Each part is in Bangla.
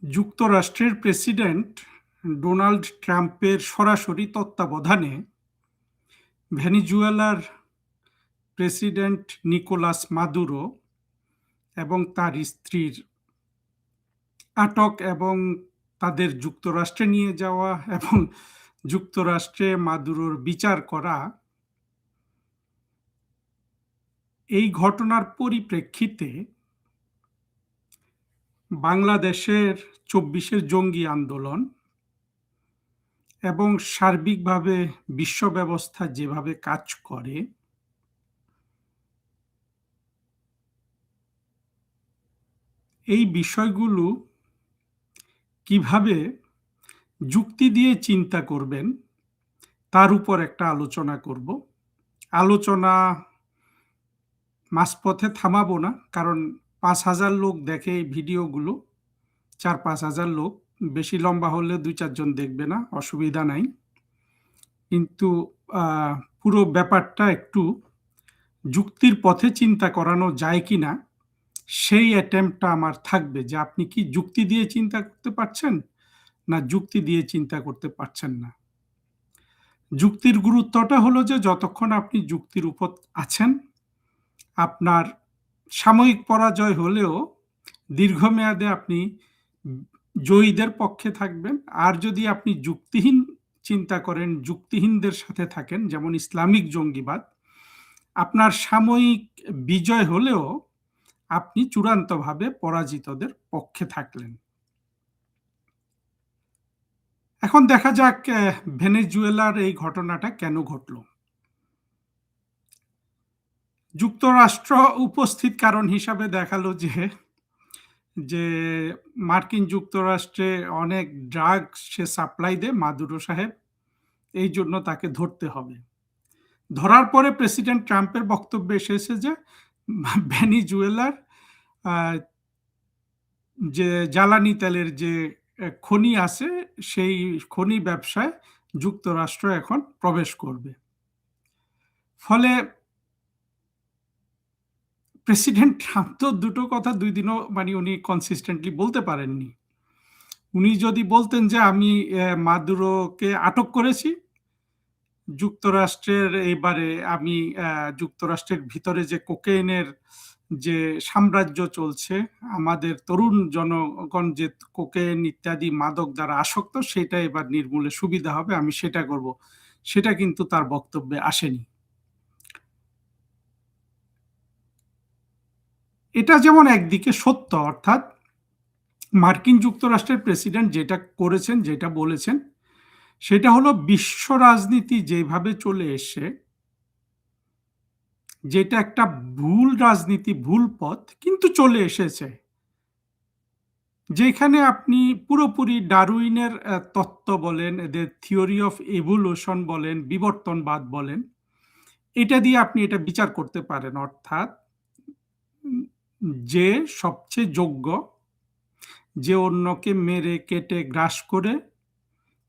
যুক্তরাষ্ট্রের প্রেসিডেন্ট ডোনাল্ড ট্রাম্পের সরাসরি তত্ত্বাবধানে ভেনেজুয়েলার প্রেসিডেন্ট নিকোলাস মাদুরো এবং তার স্ত্রীর আটক এবং তাদের যুক্তরাষ্ট্রে নিয়ে যাওয়া এবং যুক্তরাষ্ট্রে মাদুরোর বিচার করা, এই ঘটনার পরিপ্রেক্ষিতে বাংলাদেশের ২৪-এর জঙ্গি আন্দোলন এবং সার্বিকভাবে বিশ্ব ব্যবস্থা যেভাবে কাজ করে, এই বিষয়গুলো কিভাবে যুক্তি দিয়ে চিন্তা করবেন তার উপর একটা আলোচনা করব। আলোচনা মাঝপথে থামাবো না, কারণ ৫,০০০ লোক দেখে এই ভিডিওগুলো। ৪-৫,০০০ লোক, বেশি লম্বা হলে ২-৪ জন দেখবে না, অসুবিধা নাই। কিন্তু পুরো ব্যাপারটা একটু যুক্তির পথে চিন্তা করানো যায় কিনা সেই অ্যাটেম্পটটা আমার থাকবে, যে আপনি কি যুক্তি দিয়ে চিন্তা করতে পারছেন না যুক্তি দিয়ে চিন্তা করতে পারছেন না। যুক্তির গুরুত্বটা হলো যে যতক্ষণ আপনি যুক্তির উপর আছেন, আপনার সাময়িক পরাজয় হলেও দীর্ঘমেয়াদে আপনি জয়ীদের পক্ষে থাকবেন। আর যদি আপনি যুক্তিহীন চিন্তা করেন, যুক্তিহীনদের সাথে থাকেন, যেমন ইসলামিক জঙ্গিবাদ, আপনার সাময়িক বিজয় হলেও আপনি চূড়ান্তভাবে পরাজিতদের পক্ষে থাকলেন। এখন দেখা যাক ভেনেজুয়েলার এই ঘটনাটা কেন ঘটল। যুক্তরাষ্ট্র উপস্থিত কারণ হিসাবে দেখালো যে মার্কিন যুক্তরাষ্ট্রে অনেক ড্রাগ সে সাপ্লাই দেয় মাদুরো সাহেব, এই জন্য তাকে ধরতে হবে। ধরার পরে প্রেসিডেন্ট ট্রাম্পের বক্তব্য এসেছে যে ভেনেজুয়েলার যে জ্বালানি তেলের যে খনি আছে, সেই খনি ব্যবসায় যুক্তরাষ্ট্র এখন প্রবেশ করবে। ফলে প্রেসিডেন্ট ট্রাম্প তো দুটো কথা দুই দিনও উনি কনসিস্টেন্টলি বলতে পারেননি। উনি যদি বলতেন যে আমি মাদুরোকে আটক করেছি, যুক্তরাষ্ট্রের এবারে আমি যুক্তরাষ্ট্রের ভিতরে যে কোকেইনের যে সাম্রাজ্য চলছে, আমাদের তরুণ জনগণ যে কোকেইন ইত্যাদি মাদক দ্বারা আসক্ত, সেটা এবার নির্মূলে সুবিধা হবে, আমি সেটা করব। সেটা কিন্তু তার বক্তব্যে আসেনি। এটা যেমন একদিকে সত্য, অর্থাৎ মার্কিন যুক্তরাষ্ট্রের প্রেসিডেন্ট যেটা করেছেন, যেটা বলেছেন, সেটা হলো বিশ্ব রাজনীতি যেভাবে চলে এসছে, যেটা একটা ভুল রাজনীতি, ভুল পথ কিন্তু চলে এসেছে, যেখানে আপনি পুরোপুরি ডারউইনের তত্ত্ব বলেন, এদের থিওরি অফ এভলিউশন বলেন, বিবর্তনবাদ বলেন, এটা দিয়ে আপনি এটা বিচার করতে পারেন। অর্থাৎ যে সবচেয়ে যোগ্য, যে অন্যকে মেরে কেটে গ্রাস করে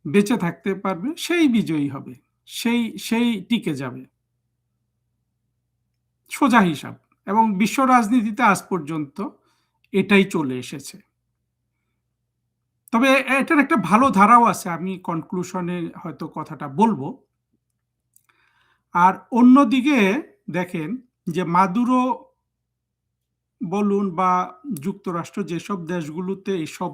বেঁচে থাকতে পারবে, সেই বিজয়ী হবে, সেই সেই টিকে যাবে, সোজা হিসাব। এবং বিশ্ব রাজনীতিতে আজ পর্যন্ত এটাই চলে এসেছে। তবে এটার একটা ভালো ধারাও আছে, আমি কনক্লুশনে হয়তো কথাটা বলবো। আর অন্যদিকে দেখেন যে মাদুরো বলুন বা যুক্তরাষ্ট্র যেসব দেশগুলোতে এইসব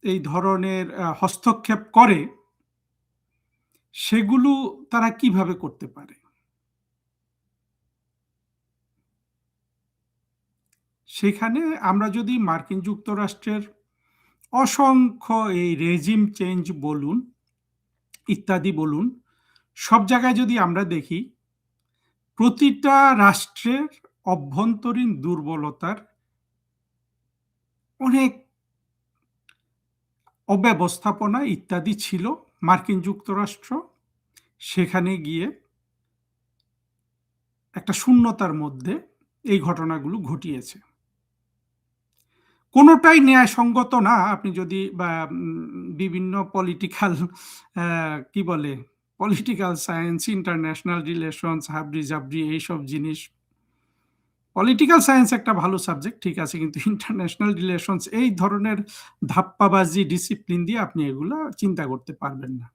এই ধরনের হস্তক্ষেপ করে, সেগুলো তারা কিভাবে করতে পারে। সেখানে আমরা যদি মার্কিন যুক্তরাষ্ট্রের অসংখ্য এই রেজিম চেঞ্জ বলুন ইত্যাদি বলুন, সব জায়গায় যদি আমরা দেখি, প্রতিটা রাষ্ট্রের অভ্যন্তরীণ দুর্বলতার অনেক অব্যবস্থাপনা ইত্যাদি ছিল। মার্কিন যুক্তরাষ্ট্র সেখানে গিয়ে একটা শূন্যতার মধ্যে এই ঘটনাগুলো ঘটিয়েছে। কোনোটাই ন্যায়সঙ্গত না। আপনি যদি বিভিন্ন পলিটিক্যাল কি বলে, পলিটিক্যাল সায়েন্স, ইন্টারন্যাশনাল রিলেশনস, হাবড়ি জাবড়ি এইসব জিনিস পলিটিক্যাল সায়েন্স একটা ভালো সাবজেক্ট, ঠিক আছে, কিন্তু ইন্টারন্যাশনাল রিলেশনস এই ধরনের ধাপ্পাবাজি ডিসিপ্লিন দিয়ে আপনি এগুলা চিন্তা করতে পারবেন না।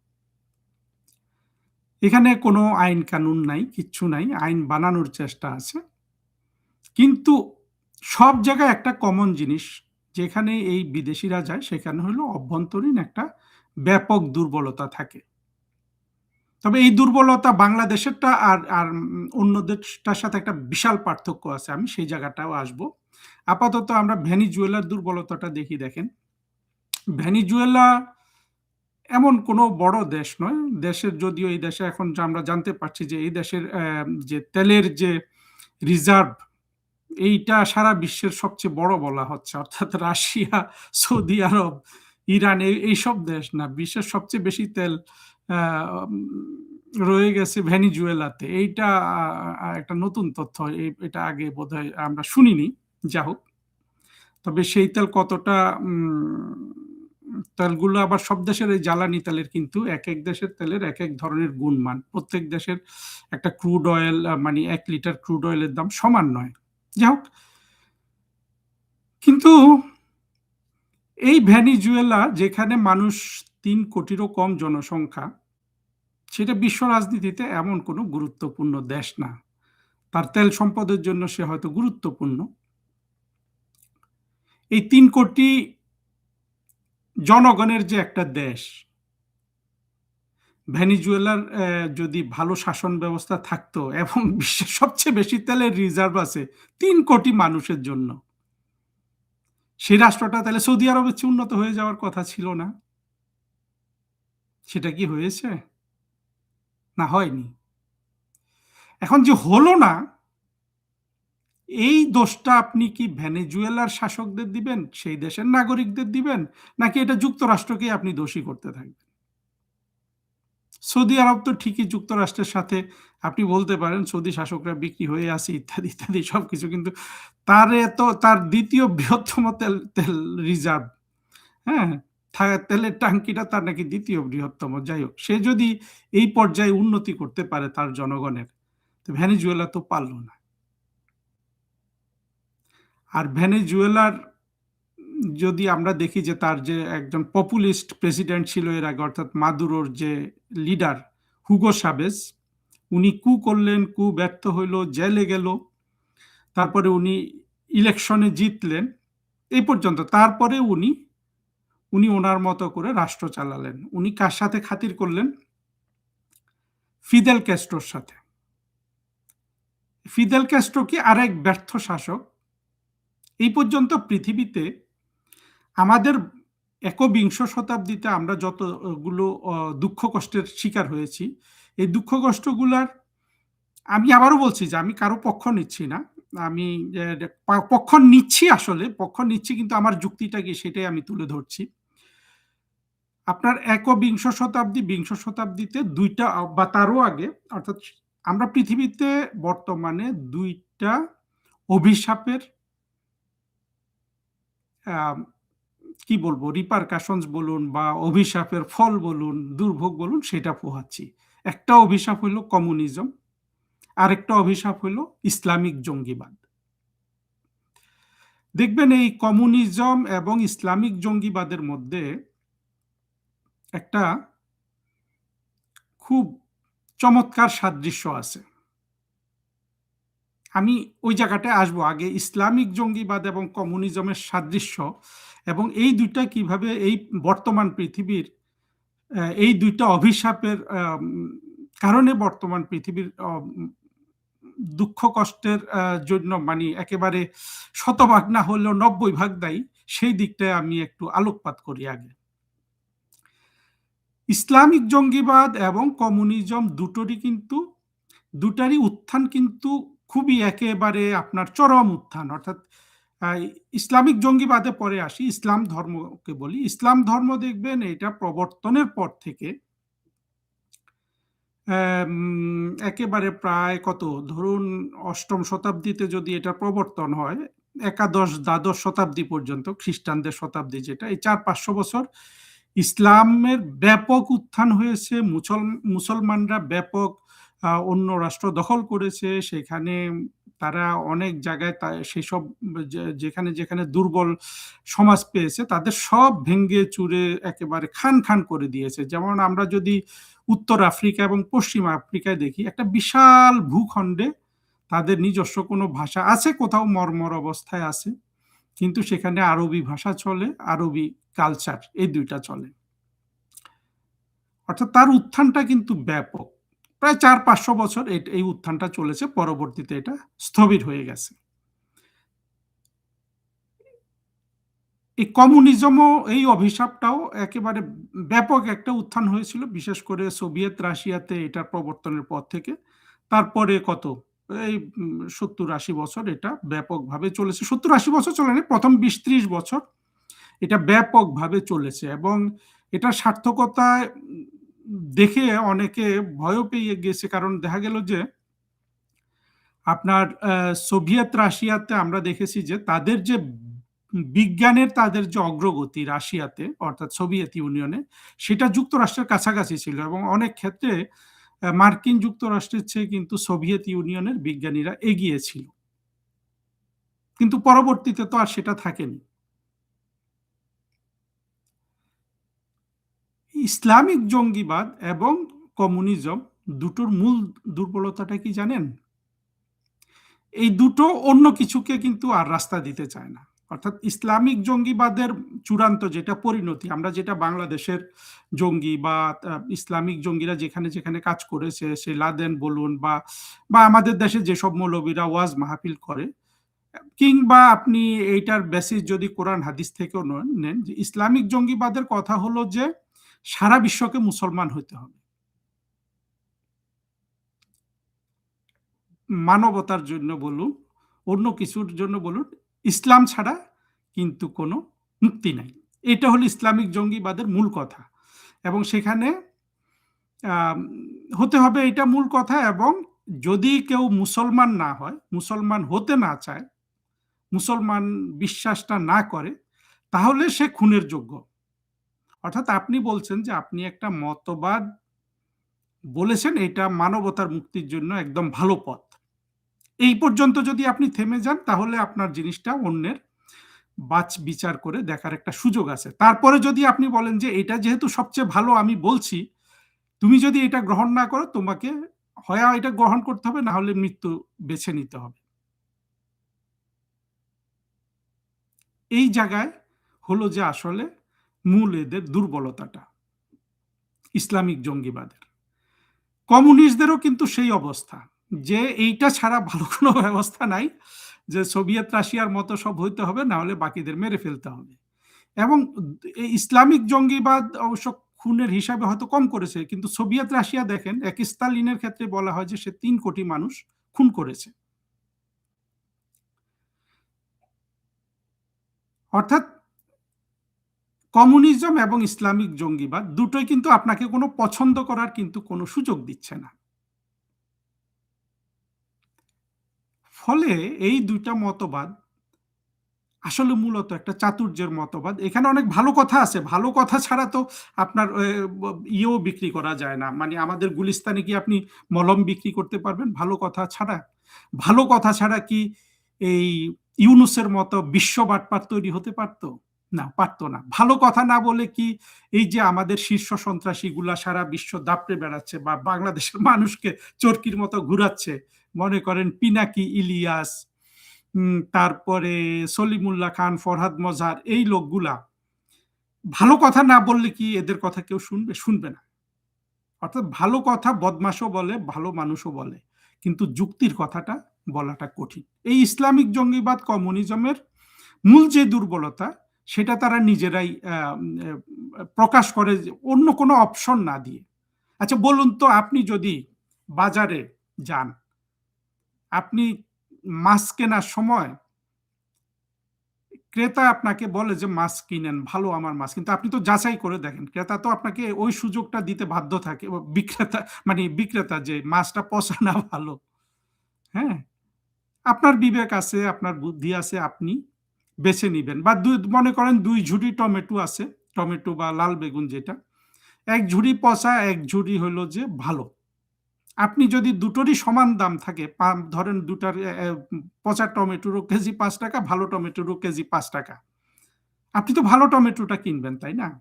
এখানে কোনো আইন কানুন নাই, কিচ্ছু নাই, আইন বানানোর চেষ্টা আছে। কিন্তু সব জায়গায় একটা কমন জিনিস, যেখানে এই বিদেশিরা যায় সেখানে হলো অভ্যন্তরীণ একটা ব্যাপক দুর্বলতা থাকে। তবে এই দুর্বলতা বাংলাদেশেরটা আর আর অন্য দেশটার সাথে একটা বিশাল পার্থক্য আছে। আমি সেই জায়গাটাও আসবো। আপাতত আমরা ভেনিজুয়েলার দুর্বলতাটা দেখি। দেখেন, ভেনিজুয়েলা এমন কোনো বড় দেশ নয়। দেশের, যদিও এই দেশে এখন আমরা জানতে পারছি যে এই দেশের যে তেলের যে রিজার্ভ, এইটা সারা বিশ্বের সবচেয়ে বড় বলা হচ্ছে। অর্থাৎ রাশিয়া, সৌদি আরব, ইরান এইসব দেশ না, বিশ্বের সবচেয়ে বেশি তেল আহ, রয়ে গেছে ভেনিজুয়েলাতে। এইটা একটা নতুন তথ্য, এটা আগে বোধহয় আমরা শুনিনি। যা হোক, তবে সেই তেল কতটা, তেলগুলো আবার সব দেশের এই জ্বালানি তেলের কিন্তু এক এক দেশের তেলের এক এক ধরনের গুণমান। প্রত্যেক দেশের একটা ক্রুড অয়েল, মানে 1 লিটার ক্রুড অয়েলের দাম সমান নয়। যাই হোক, কিন্তু এই ভেনিজুয়েলা, যেখানে মানুষ 3 কোটিরও কম জনসংখ্যা, সেটা বিশ্ব রাজনীতিতে এমন কোনো গুরুত্বপূর্ণ দেশ না। তার তেল সম্পদের জন্য সে হয়তো গুরুত্বপূর্ণ। এই 3 কোটি জনগণের যে একটা দেশ, ভেনিজুয়েলার যদি ভালো শাসন ব্যবস্থা থাকতো এবং বিশ্বের সবচেয়ে বেশি তেলের রিজার্ভ আছে 3 কোটি মানুষের জন্য, সেই রাষ্ট্রটা তাহলে সৌদি আরবের চেয়ে উন্নত হয়ে যাওয়ার কথা ছিল না? সেটা কি হয়েছে? না, হয়নি। এখন যে হলো না, এই দোষটা আপনি কি ভেনেজুয়েলার শাসকদের দিবেন, সেই দেশের নাগরিকদের দিবেন, নাকি এটা যুক্তরাষ্ট্রকে আপনি দোষী করতে থাকবেন? সৌদি আরব তো ঠিকই যুক্তরাষ্ট্রের সাথে, আপনি বলতে পারেন সৌদি শাসকরা বিক্রি হয়ে আছে ইত্যাদি ইত্যাদি সবকিছু, কিন্তু তার এত, তার দ্বিতীয় বৃহত্তম তেল তেল রিজার্ভ, হ্যাঁ, তেলের টাঙ্কিটা তার নাকি দ্বিতীয় বৃহত্তম। যাই হোক, সে যদি এই পর্যায়ে উন্নতি করতে পারে তার জনগণের, তো ভেনেজুয়েলা তো পারল না। আর ভেনেজুয়েলার যদি আমরা দেখি যে তার যে একজন পপুলিস্ট প্রেসিডেন্ট ছিল এর আগে, অর্থাৎ মাদুরোর যে লিডার হুগো সাবেজ, উনি কু করলেন, কু ব্যর্থ হইল, জেলে গেল, তারপরে উনি ইলেকশনে জিতলেন, এই পর্যন্ত। তারপরে উনি উনি ওনার মতো করে রাষ্ট্র চালালেন। উনি কার সাথে খাতির করলেন? ফিদেল ক্যাস্ট্রোর সাথে। ফিদেল ক্যাস্ট্রো কি আরেক ব্যর্থ শাসক? এই পর্যন্ত পৃথিবীতে আমাদের একবিংশ শতাব্দীতে আমরা যতগুলো দুঃখ কষ্টের শিকার হয়েছি, এই দুঃখ কষ্টগুলার, আমি আবারও বলছি যে আমি কারো পক্ষ নিচ্ছি না, আমি পক্ষ নিচ্ছি, আসলে পক্ষ নিচ্ছি, কিন্তু আমার যুক্তিটা কি সেটাই আমি তুলে ধরছি। আপনার একবিংশ শতাব্দী, বিংশ শতাব্দীতে দুইটা বা তারও আগে, অর্থাৎ আমরা পৃথিবীতে বর্তমানে দুইটা অভিশাপের, কি বলবো, রিপারকাশনস বলুন বা অভিশাপের ফল বলুন, দুর্ভোগ বলুন, সেটা পোহাচ্ছি। একটা অভিশাপ হইল কমিউনিজম, আরেকটা অভিশাপ হইল ইসলামিক জঙ্গিবাদ। দেখবেন এই কমিউনিজম এবং ইসলামিক জঙ্গিবাদের মধ্যে একটা খুব চমৎকার সাদৃশ্য আছে। আমি ওই জায়গাটায় আসবো। আগে ইসলামিক জঙ্গিবাদ এবং কমিউনিজমের সাদৃশ্য, এবং এই দুইটা কিভাবে এই বর্তমান পৃথিবীর এই দুইটা অভিশাপের কারণে বর্তমান পৃথিবীর দুঃখ কষ্টের জন্য, মানে একেবারে 100 ভাগ না হলেও 90 ভাগ দায়ী, সেই দিকটায় আমি একটু আলোকপাত করি আগে। ইসলামিক জঙ্গিবাদ এবং কমিউনিজম দুটারই উত্থান কিন্তু খুবই একেবারে আপনার চরম উত্থান। অর্থাৎ ইসলামিক জঙ্গিবাদে পরে আসি, ইসলাম ধর্মকে বলি। ইসলাম ধর্ম দেখবেন এটা প্রবর্তনের পর থেকে একেবারে প্রায় কত, ধরুন 8ম শতাব্দীতে যদি এটা প্রবর্তন হয়, একাদশ দ্বাদশ শতাব্দী পর্যন্ত, খ্রিস্টানদের শতাব্দী যেটা, এই 400-500 বছর ইসলামের ব্যাপক উত্থান হয়েছে। মুসলমানরা ব্যাপক অন্য রাষ্ট্র দখল করেছে, সেখানে তারা অনেক জায়গায় সেসব যেখানে দুর্বল সমাজ পেয়েছে তাদের সব ভেঙে চুরে একেবারে খান খান করে দিয়েছে। যেমন আমরা যদি উত্তর আফ্রিকা এবং পশ্চিম আফ্রিকায় দেখি, একটা বিশাল ভূখণ্ডে তাদের নিজস্ব কোনো ভাষা আছে, কোথাও মর্মর অবস্থায় আছে, কিন্তু সেখানে আরবি ভাষা চলে, আরবি কালচার, এই ২ টা চলে। অর্থাৎ তার উত্থানটা কিন্তু ব্যাপক। প্রায় ৪-৫০০ বছর এই উত্থানটা চলেছে, পরবর্তীতে এটা স্থবির হয়ে গেছে। এই কমিউনিজমও, এই অভিশাপটাও একেবারে ব্যাপক একটা উত্থান হয়েছিল, বিশেষ করে সোভিয়েত রাশিয়াতে এটার প্রবর্তনের পর থেকে। তারপরে কত এই ৭০-৮০ বছর এটা ব্যাপকভাবে চলেছে। ৭০-৮০ বছর চলেনি, প্রথম ২০-৩০ বছর এটা ব্যাপকভাবে চলেছে এবং এটার সার্থকতায় দেখে অনেকে ভয়ও পেয়ে গেছে। কারণ দেখা গেল যে আপনার সোভিয়েত রাশিয়াতে আমরা দেখেছি যে তাদের যে বিজ্ঞানের তাদের যে অগ্রগতি রাশিয়াতে, অর্থাৎ সোভিয়েত ইউনিয়নে, সেটা যুক্তরাষ্ট্রের কাছাকাছি ছিল এবং অনেক ক্ষেত্রে মার্কিন যুক্তরাষ্ট্রের চেয়ে কিন্তু সোভিয়েত ইউনিয়নের বিজ্ঞানীরা এগিয়ে ছিল। কিন্তু পরবর্তীতে তো আর সেটা থাকেনি। ইসলামিক জঙ্গিবাদ এবং কমিউনিজম দুটোর মূল দুর্বলতাটা কি জানেন? এই দুটো অন্য কিছুকে কিন্তু আর রাস্তা দিতে চায় না। অর্থাৎ ইসলামিক জঙ্গিবাদের চূড়ান্ত যেটা পরিণতি, আমরা যেটা বাংলাদেশের জঙ্গি বা ইসলামিক জঙ্গিরা যেখানে কাজ করেছে, সে লাদেন বলুন বা আমাদের দেশে যেসব মৌলবীরা ওয়াজ মাহফিল করে, কিংবা আপনি এইটার বেসিস যদি কোরআন হাদিস থেকেও নেন, যে ইসলামিক জঙ্গিবাদের কথা হলো যে সারা বিশ্বকে মুসলমান হতে হবে, মানবতার জন্য বলুন, অন্য কিছুর জন্য বলুন, ইসলাম ছাড়া কিন্তু কোনো মুক্তি নাই। এটা হলো ইসলামিক জঙ্গিবাদের মূল কথা। এবং সেখানে হতে হবে, এটা মূল কথা। এবং যদি কেউ মুসলমান না হয়, মুসলমান হতে না চায়, মুসলমান বিশ্বাসটা না করে, তাহলে সে খুনের যোগ্য। অর্থাৎ আপনি বলছেন যে আপনি একটা মতবাদ বলেছেন, এটা মানবতার মুক্তির জন্য একদম ভালো পথ। এই পর্যন্ত যদি আপনি থেমে যান, তাহলে আপনার জিনিসটা অন্যের বিচার করে দেখার একটা সুযোগ আছে। তারপরে যদি আপনি বলেন যে এটা যেহেতু সবচেয়ে ভালো আমি বলছি, তুমি যদি এটা গ্রহণ না করো, তোমাকে হয় এটা গ্রহণ করতে হবে, না হলে মৃত্যু বেছে নিতে হবে। এই জায়গায় হলো যে আসলে মূল এদের দুর্বলতাটা ইসলামিক জঙ্গিবাদের। কমিউনিস্টদেরও কিন্তু সেই অবস্থা, যে এইটা ছাড়া ভালো কোনো ব্যবস্থা নাই, যে সোভিয়েত রাশিয়ার মতো সব হইতে হবে, না হলে বাকিদের মেরে ফেলতে হবে। এবং এই ইসলামিক জঙ্গিবাদ অবশ্য খুনের হিসাবে হয়তো কম করেছে, কিন্তু সোভিয়েত রাশিয়া দেখেন, এক স্তালিনের ক্ষেত্রে বলা হয় যে সে ৩ কোটি মানুষ খুন করেছে। অর্থাৎ কমিউনিজম এবং ইসলামিক জঙ্গিবাদ দুটোই কিন্তু আপনাকে কোনো পছন্দ করার কিন্তু কোনো সুযোগ দিচ্ছে না। ফলে এই ২ টা মতবাদ আসলে মূলত একটা চাতুর্যের মতবাদ। এখানে অনেক ভালো কথা আছে। ভালো কথা ছাড়া তো আপনার ইয়েও বিক্রি করা যায় না। মানে আমাদের গুলিস্তানে কি আপনি মলম বিক্রি করতে পারবেন ভালো কথা ছাড়া? ভালো কথা ছাড়া কি এই ইউনূসের মতো বিশ্ব বাটপার তৈরি হতে পারত? না, পারত না। ভালো কথা না বলে কি এই যে আমাদের শীর্ষ সন্ত্রাসীগুলা সারা বিশ্ব দাপড়ে বেড়াচ্ছে বা বাংলাদেশের মানুষকে চরকির মতো ঘুরাচ্ছে, মনে করেন পিনাকি ইলিয়াস, তারপরে সলিমুল্লাহ খান, ফরহাদ মজহার, এই লোকগুলা ভালো কথা না বললে কি এদের কথা কেউ শুনবে? শুনবে না। অর্থাৎ ভালো কথা বদমাশও বলে, ভালো মানুষও বলে। কিন্তু যুক্তির কথাটা বলাটা কঠিন। এই ইসলামিক জঙ্গিবাদ, কমিউনিজমের মূল যে দুর্বলতা, সেটা তারা নিজেরাই প্রকাশ করে অন্য কোনো অপশন না দিয়ে। আচ্ছা বলুন তো, আপনি যদি বাজারে যান, আপনি মাছ কেনার সময় ক্রেতা আপনাকে বলে যে মাছ কিনেন, ভালো আমার মাছ। কিন্তু আপনি তো যাচাই করে দেখেন। ক্রেতা তো আপনাকে ওই সুযোগটা দিতে বাধ্য থাকে, বিক্রেতা যে মাছটা পচা না ভালো। হ্যাঁ? আপনার বিবেক আছে, আপনার বুদ্ধি আছে, আপনি বেছে নিবেন। বা মনে করেন ২ ঝুড়ি টমেটো আছে, টমেটো বা লাল বেগুন যেটা। ১ ঝুড়ি পচা, ১ ঝুড়ি হইলো যে ভালো। আপনি যদি দুটোরই সমান দাম থাকে, ধরেন দুটার পচা টমেটোরও কেজি ৳৫, ভালো টমেটোরও কেজি ৳৫। আপনি তো ভালো টমেটোটা কিনবেন, তাই না?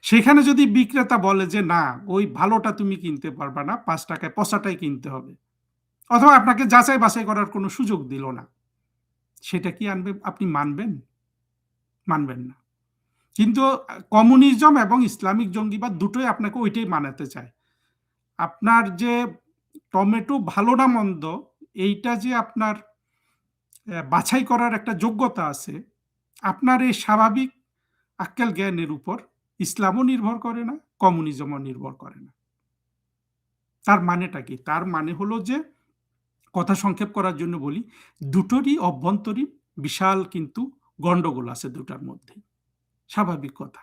সেখানে যদি বিক্রেতা বলে যে, "না, ওই ভালোটা তুমি কিনতে পারবা না, ৳৫ য় পচাটাই কিনতে হবে।" অথবা আপনাকে যাচাই-বাছাই করার কোনো সুযোগ দিল না। সেটা কি আপনি মানবেন? মানবেন না। কিন্তু কমিউনিজম এবং ইসলামিক জঙ্গিবাদ দুটোই আপনাকে ওইটাই মানাতে চায়। আপনার যে টমেটো ভালো না মন্দ, এইটা যে আপনার বাছাই করার একটা যোগ্যতা আছে, আপনার এই স্বাভাবিক আক্কেল জ্ঞানের উপর ইসলামও নির্ভর করে না, কমিউনিজমও নির্ভর করে না। তার মানেটা কি? তার মানে হলো যে, কথা সংক্ষেপ করার জন্য বলি, দুটোরই অভ্যন্তরীণ বিশাল কিন্তু গন্ডগোল আছে দুটার মধ্যেই। স্বাভাবিক কথা।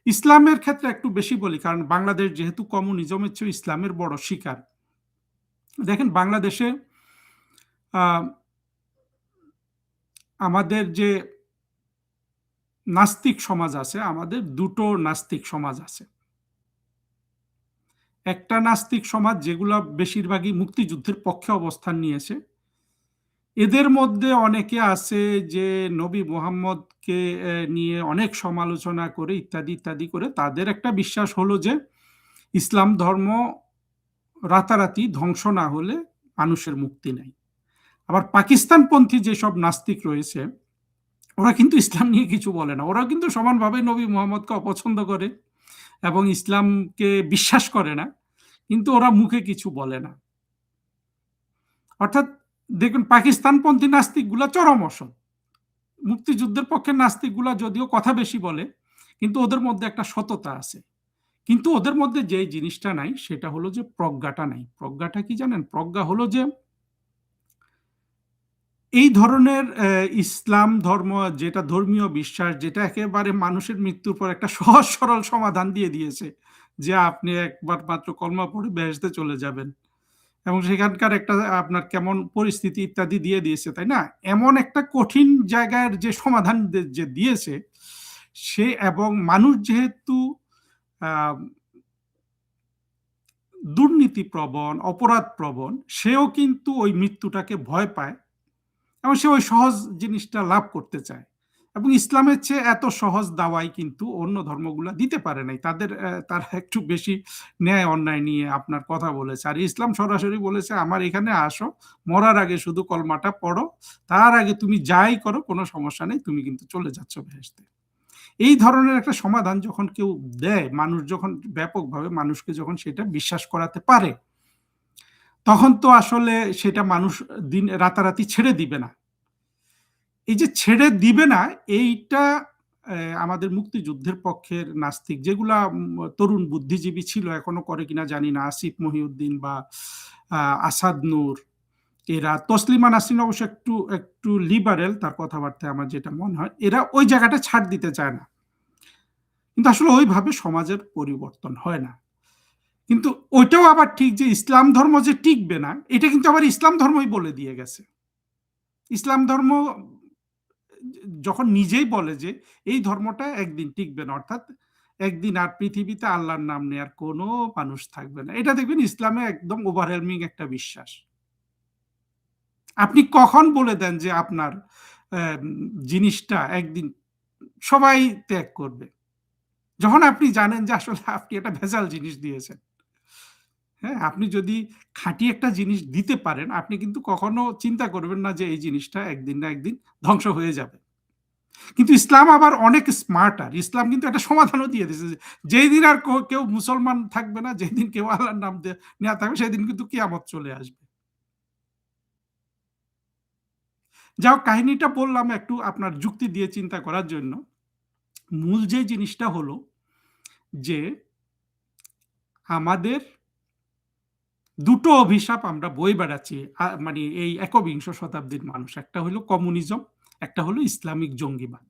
ইসলামের ক্ষেত্রে একটু বেশি বলি, কারণ বাংলাদেশ যেহেতু কমিউনিজমের চেয়েও ইসলামের বড় শিকার। দেখেন বাংলাদেশে আ আমাদের যে নাস্তিক সমাজ আছে, আমাদের দুটো নাস্তিক সমাজ আছে। একটা নাস্তিক সমাজ যেগুলা বেশিরভাগই মুক্তিযুদ্ধের পক্ষে অবস্থান নিয়েছে। এদের মধ্যে অনেকে আছে যে নবী মুহাম্মদকে নিয়ে অনেক সমালোচনা করে ইত্যাদি, ইত্যাদি করে তাদের একটা বিশ্বাস হলো যে ইসলাম ধর্ম রাতারাতি ধ্বংস না হলে মানুষের মুক্তি নাই। আবার পাকিস্তানপন্থী যেসব নাস্তিক রয়েছে, ওরা কিন্তু ইসলাম নিয়ে কিছু বলে না। ওরা কিন্তু সমানভাবে নবী মুহাম্মদকে অপছন্দ করে এবং ইসলামকে বিশ্বাস করে না। কিন্তু ওরা মুখে কিছু বলে না। অর্থাৎ দেখুন পাকিস্তানপন্থী নাস্তিকগুলা চরম অসৎ। মুক্তিযুদ্ধের পক্ষে নাস্তিকগুলা যদিও কথা বেশি বলে, কিন্তু ওদের মধ্যে একটা সততা আছে। কিন্তু ওদের মধ্যে যে জিনিসটা নাই সেটা হলো যে প্রজ্ঞাটা নাই। প্রজ্ঞাটা কি জানেন? প্রজ্ঞা হলো যে এই ধরনের ইসলাম ধর্ম যেটা ধর্মীয় বিশ্বাস, যেটা একেবারে মানুষের মৃত্যুর পর একটা সহজ সরল সমাধান দিয়ে দিয়েছে। যে আপনি একবার মাত্র কলমা পড়ে বেহেশতে চলে যাবেন। এবং সেখানকার একটা আপনার কেমন পরিস্থিতি ইত্যাদি দিয়ে দিয়েছে, তাই না? এমন একটা কঠিন জায়গার যে সমাধান যে দিয়েছে, সে এবং মানুষ যেহেতু আ দুর্নীতিপ্রবণ, অপরাধপ্রবণ, সেও কিন্তু ওই মৃত্যুটাকে ভয় পায় এবং সে ওই সহজ জিনিসটা লাভ করতে চায়। এবং ইসলামের চেয়ে এত সহজ দাওয়াই কিন্তু অন্য ধর্মগুলা দিতে পারে নাই। তারা একটু বেশি ন্যায় অন্যায় নিয়ে আপনার কথা বলেছে। আর ইসলাম সরাসরি বলেছে, "আমার এখানে আসো, মরার আগে শুধু কলমাটা পড়ো। তার আগে তুমি যাই করো কোনো সমস্যা নেই। তুমি কিন্তু চলে যাচ্ছ বেহেশতে।" এই ধরনের একটা সমাধান যখন কেউ দেয়, মানুষ যখন ব্যাপকভাবে মানুষকে যখন সেটা বিশ্বাস করাতে পারে, তখন তো আসলে সেটা মানুষ রাতারাতি ছেড়ে দিবে না। এই যে ছেড়ে দিবে না, এইটা আমাদের মুক্তিযুদ্ধের পক্ষের নাস্তিক যেগুলা তরুণ বুদ্ধিজীবী ছিল, এখনো করে কিনা জানি না। আসিফ মহিউদ্দিন বা আ আসাদ নূর, এরা তসলিমা নাসরিন অবশ্য একটু লিবারেল তার কথাবার্তায় আমার যেটা মনে হয়। এরা ওই জায়গাটা ছাড় দিতে চায় না। কিন্তু আসলে ওইভাবে সমাজের পরিবর্তন হয় না। কিন্তু ওইটাও আবার ঠিক যে ইসলাম ধর্ম যে টিকবে না, এটা কিন্তু আবার ইসলাম ধর্মই বলে দিয়ে গেছে। ইসলাম ধর্ম যখন নিজেই বলে যে এই ধর্মটা একদিন টিকবে না, অর্থাৎ একদিন আর পৃথিবীতে আল্লাহর নাম নেয়ার কোনো মানুষ থাকবে না। এটা দেখবেন ইসলামে একদম ওভারওয়েলমিং একটা বিশ্বাস। আপনি কখন বলে দেন যে আপনার জিনিসটা একদিন সবাই ত্যাগ করবে? যখন আপনি জানেন যে আসলে আপনি একটা ভেজাল জিনিস দিয়েছেন। হ্যাঁ? আপনি যদি খাঁটি একটা জিনিস দিতে পারেন, আপনি কিন্তু কখনো চিন্তা করবেন না যে এই জিনিসটা একদিন না একদিন ধ্বংস হয়ে যাবে। কিন্তু ইসলাম আবার অনেক স্মার্টার। ইসলাম কিন্তু একটা সমাধানও দিয়ে দিয়েছে যে, যেদিন আর কেউ মুসলমান থাকবে না, যেদিন কেউ আল্লাহর নাম নেয়া থাকবে, সেদিন কিন্তু কিয়ামত চলে আসবে। যা হোক কাহিনীটা বললাম একটু আপনার যুক্তি দিয়ে চিন্তা করার জন্য। মূল যে জিনিসটা হলো যে, আমাদের দুটো অভিশাপ আমরা বয়ে বেড়াচ্ছি। মানে এই একবিংশ শতাব্দীর মানুষ। একটা হলো কমিউনিজম, একটা হলো ইসলামিক জঙ্গিবাদ।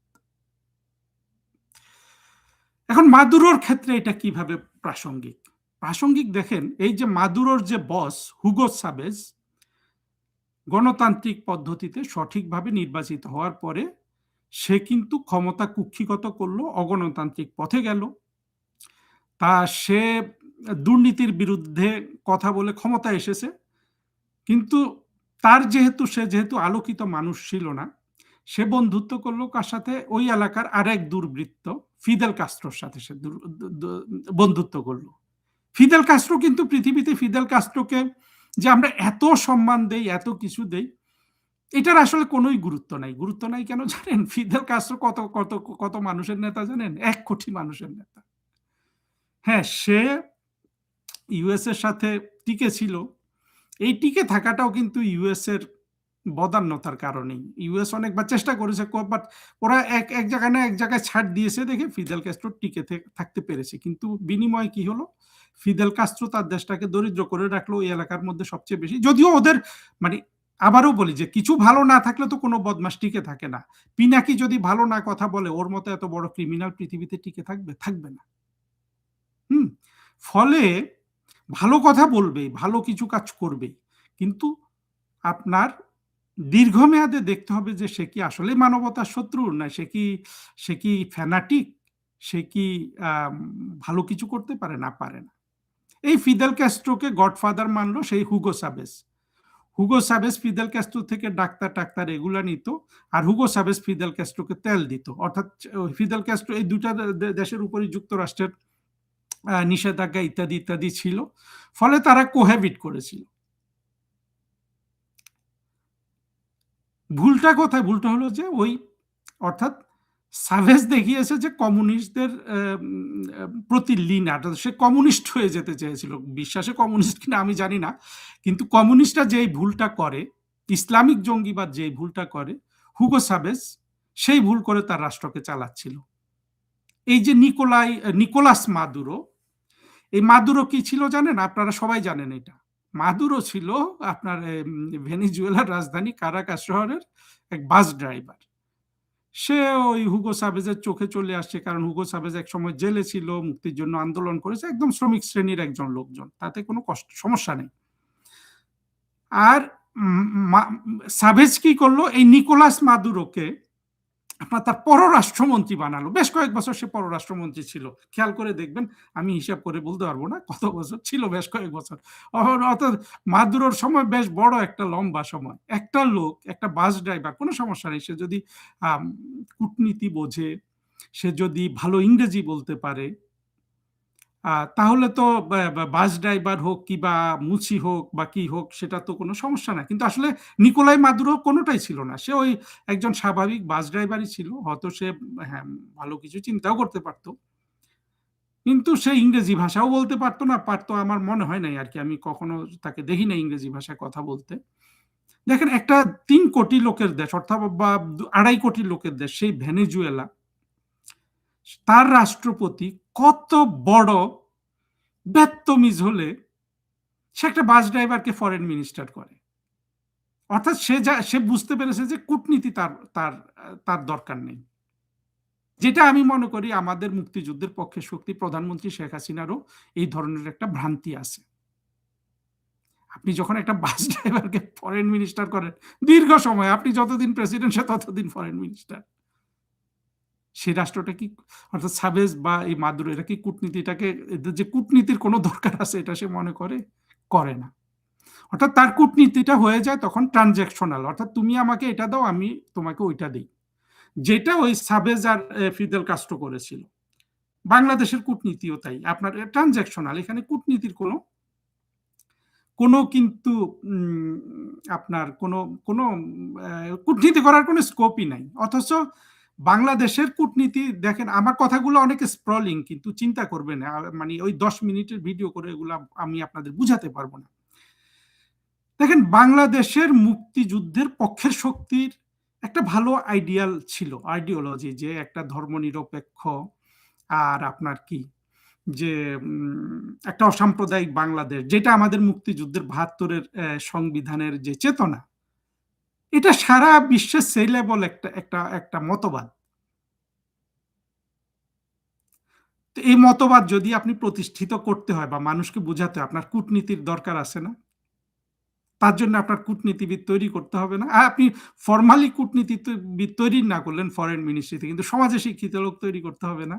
এখন মাদুরোর ক্ষেত্রে এটা কিভাবে প্রাসঙ্গিক? প্রাসঙ্গিক দেখেন, এই যে মাদুরোর যে বস হুগো সাবেজ গণতান্ত্রিক পদ্ধতিতে সঠিকভাবে নির্বাচিত হওয়ার পরে সে কিন্তু ক্ষমতা কুক্ষিগত করলো, অগণতান্ত্রিক পথে গেল। তা সে দুর্নীতির বিরুদ্ধে কথা বলে ক্ষমতায় এসেছে, কিন্তু সে যেহেতু আলোকিত মানুষ ছিল না, সে বন্ধুত্ব করলো কার সাথে? ওই এলাকার আরেক দুর্বৃত্ত ফিদেল কাস্ত্রোর সাথে সে বন্ধুত্ব করলো। ফিদেল কাস্ত্রো কিন্তু পৃথিবীতে ফিদেল কাস্ত্রোকে যে আমরা এত সম্মান দেই, এত কিছু দেই, এটার আসলে কোনোই গুরুত্ব নাই। গুরুত্ব নাই কেন জানেন? ফিদেল কাস্ত্রো কত কত কত মানুষের নেতা জানেন? ১ কোটি মানুষের নেতা। হ্যাঁ, সে ইউএস এর সাথে টিকে ছিল। এই টিকে থাকাটাও কিন্তু ইউএস এর বদান্যতার কারণেই। ইউএস অনেকবার চেষ্টা করেছে, বাট ওরা এক জায়গায় না এক জায়গায় ছাড় দিয়েছে দেখে ফিদেল কাস্ত্রো টিকে থাকতে পেরেছে। কিন্তু বিনিময়ে কি হলো? ফিদেল কাস্ত্রো তার দেশটাকে দরিদ্র করে রাখলো ওই এলাকার মধ্যে সবচেয়ে বেশি। যদিও ওদের মানে আবারও বলি যে কিছু ভালো না থাকলে তো কোনো বদমাশ টিকে থাকে না। পিনাকি যদি ভালো না কথা বলে, ওর মতো এত বড় ক্রিমিনাল পৃথিবীতে টিকে থাকবে? থাকবে না। হুম? ফলে ভালো কথা বলবেই, ভালো কিছু কাজ করবেই। কিন্তু আপনার দীর্ঘমেয়াদে দেখতে হবে যে সে কি আসলেই মানবতার শত্রু, না সে কি ফ্যানাটিক, সে কি ভালো কিছু করতে পারে? না, পারে না। এই ফিদেল ক্যাস্ট্রোকে গডফাদার মানলো সেই হুগো সাবেস। হুগো সাবেস ফিদেল ক্যাস্ট্রো থেকে ডাক্তার এগুলা নিত, আর হুগো সাবেস ফিদেল ক্যাস্ট্রোকে তেল দিত। অর্থাৎ ফিদেল ক্যাস্ট্রো এই দুটা দেশের উপরই যুক্তরাষ্ট্রের নিষেধাজ্ঞা ইত্যাদি ইত্যাদি ছিল, ফলে তারা কোহ্যাবিট করেছিল। ভুলটা কোথায়? ভুলটা হলো যে ওই অর্থাৎ সাভেজ দেখিয়েছে যে কমিউনিস্টদের প্রতি লিন, সে কমিউনিস্ট হয়ে যেতে চেয়েছিল। বিশ্বাসে কমিউনিস্ট কিনা আমি জানি না, কিন্তু কমিউনিস্টরা যেই ভুলটা করে, ইসলামিক জঙ্গিবাদ যেই ভুলটা করে, হুগো সাবেজ সেই ভুল করে তার রাষ্ট্রকে চালাচ্ছিল। এই যে নিকোলাস মাদুরো, এই মাদুরো কি ছিল জানেন? আপনারা সবাই জানেন এটা। মাদুরো ছিল আপনার ভেনিজুয়েলার রাজধানী কারাকাস শহরের এক বাস ড্রাইভার। সে ওই হুগো সাবেজের চোখে চলে আসছে, কারণ হুগো সাবেজ এক সময় জেলে ছিল, মুক্তির জন্য আন্দোলন করেছে, একদম শ্রমিক শ্রেণীর একজন লোকজন, তাতে কোনো সমস্যা নেই। আর সাবেজ কি করলো? এই নিকোলাস মাদুরোকে আপনার তার পররাষ্ট্রমন্ত্রী বানালো। বেশ কয়েক বছর সে পররাষ্ট্রমন্ত্রী ছিল। খেয়াল করে দেখবেন, আমি হিসাব করে বলতে পারবো না কত বছর ছিল, বেশ কয়েক বছর। অর্থাৎ মাদুরোর সময় বেশ বড় একটা লম্বা সময়। একটা লোক, একটা বাস ড্রাইভার, কোনো সমস্যা নেই, সে যদি কূটনীতি বোঝে, সে যদি ভালো ইংরেজি বলতে পারে, তাহলে তো বাস ড্রাইভার হোক কি বা মুচি হোক বা কি হোক, সেটা তো কোনো সমস্যা না। কিন্তু আসলে নিকোলাই মাদুরো কোনোটাই ছিল না। সে ওই একজন স্বাভাবিক বাস ড্রাইভারই ছিল। হয়তো সে হ্যাঁ ভালো কিছু চিন্তাও করতে পারতো, কিন্তু সে ইংরেজি ভাষাও বলতে পারতো না। পারতো আমার মনে হয় নাই আর কি, আমি কখনো তাকে দেখি না ইংরেজি ভাষায় কথা বলতে। দেখেন, একটা ৩ কোটি লোকের দেশ, অর্থাৎ বা ২.৫ কোটি লোকের দেশ, সেই ভেনেজুয়েলা, তার রাষ্ট্রপতি কত বড় বেত্তমিজ হলে সে একটা বাস ড্রাইভারকে ফরেন মিনিস্টার করে। অর্থাৎ সে বুঝতে পেরেছে যে কূটনীতি তার তার তার দরকার নেই। যেটা আমি মনে করি আমাদের মুক্তিযুদ্ধের পক্ষে শক্তি প্রধানমন্ত্রী শেখ হাসিনারও এই ধরনের একটা ভ্রান্তি আছে। আপনি যখন একটা বাস ড্রাইভারকে ফরেন মিনিস্টার করেন, দীর্ঘ সময়, আপনি যতদিন প্রেসিডেন্ট সে ততদিন ফরেন মিনিস্টার, সেই রাষ্ট্রটা কি, অর্থাৎ সাবেজ বা এই মাদুরো, এরা কি কূটনীতিটাকে, যে কূটনীতির কোনো দরকার আছে এটা সে মনে করে না। অর্থাৎ তার কূটনীতিটা হয়ে যায় তখন ট্রানজ্যাকশনাল, অর্থাৎ তুমি আমাকে এটা দাও, আমি তোমাকে ওইটা দিই, যেটা ওই সাবেজ আর ফিদেল কাস্ট্রো করেছিল। বাংলাদেশের কূটনীতিও তাই, আপনার ট্রানজ্যাকশনাল, এখানে কূটনীতির কোনো কিন্তু আপনার কোনো কূটনীতি করার কোনো স্কোপই নাই। অথচ বাংলাদেশের কূটনীতি দেখেন, আমার কথাগুলো অনেকে স্প্রলিং, কিন্তু চিন্তা করবেন, মানে ওই ১০ মিনিটের ভিডিও করে এগুলো আমি আপনাদের বুঝাতে পারবো না। দেখেন, বাংলাদেশের মুক্তিযুদ্ধের পক্ষের শক্তির একটা ভালো আইডিওলজি, যে একটা ধর্মনিরপেক্ষ, আর আপনার কি, যে একটা অসাম্প্রদায়িক বাংলাদেশ, যেটা আমাদের মুক্তিযুদ্ধের ৭২-এর সংবিধানের যে চেতনা, এটা সারা বিশ্বের সেলেবল একটা একটা একটা মতবাদ। তো এই মতবাদ যদি আপনি প্রতিষ্ঠিত করতে হয় বা মানুষকে বোঝাতে হয়, আপনার কূটনীতির দরকার আছে না? তার জন্য আপনার কূটনীতিবিদ তৈরি করতে হবে না? আপনি ফরমালি কূটনীতিবিদ তৈরি না করলেন ফরেন মিনিস্ট্রিতে, কিন্তু সমাজে শিক্ষিত লোক তৈরি করতে হবে না?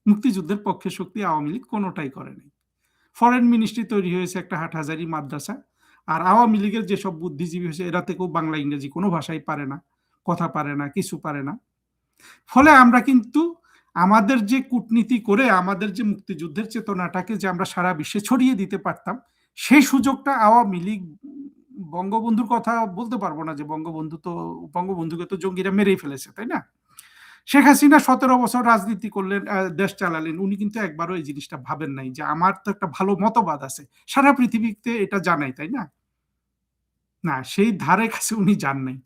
মুক্তিযুদ্ধের পক্ষে শক্তি আওয়ামী লীগ কোনোটাই করেনি। ফরেন মিনিস্ট্রি তৈরি হয়েছে একটা হাটহাজারি মাদ্রাসা। আর আওয়ামী লীগের যেসব বুদ্ধিজীবী হয়েছে এরা থেকেও বাংলা ইংরেজি কোনো ভাষাই পারে না, কথা পারে না, কিছু পারে না। ফলে আমরা কিন্তু আমাদের যে কূটনীতি করে আমাদের যে মুক্তিযুদ্ধের চেতনাটাকে যে আমরা সারা বিশ্বে ছড়িয়ে দিতে পারতাম, সেই সুযোগটা আওয়ামী লীগ, বঙ্গবন্ধুর কথা বলতে পারবো না যে বঙ্গবন্ধুকে তো জঙ্গিরা মেরেই ফেলেছে, তাই না? শেখ হাসিনা ১৭ বছর রাজনীতি করলেন, দেশ চালালেন, উনি কিন্তু একবারও এই জিনিসটা ভাবেন নাই যে আমার তো একটা ভালো মতবাদ আছে, সারা পৃথিবীতে এটা জানাই, তাই না? না, সেই ধারে কাছে উনি যান নাই।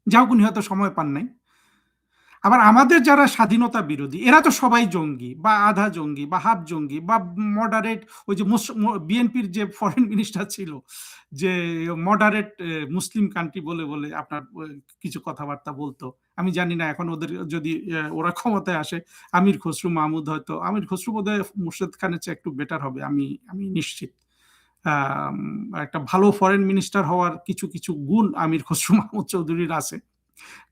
যাও, উনি হয়তো সময় পান নাই। আবার আমাদের যারা স্বাধীনতা বিরোধী এরা তো সবাই জঙ্গি বা আধা জঙ্গি বা হাফ জঙ্গি বা মডারেট। ওই যে বিএনপির যে ফরেন মিনিস্টার ছিল, যে মডারেট মুসলিম কান্ট্রি বলে বলে আপনার কিছু কথাবার্তা বলতো। আমি জানি না এখন ওদের যদি ওরা ক্ষমতায় আসে, আমির খসরু মাহমুদ, হয়তো আমির খসরু বোধহয় মুর্শেদ খানের চেয়ে একটু বেটার হবে, আমি আমি নিশ্চিত। একটা ভালো ফরেন মিনিস্টার হওয়ার কিছু কিছু গুণ আমির খসরু মাহমুদ চৌধুরীর আছে।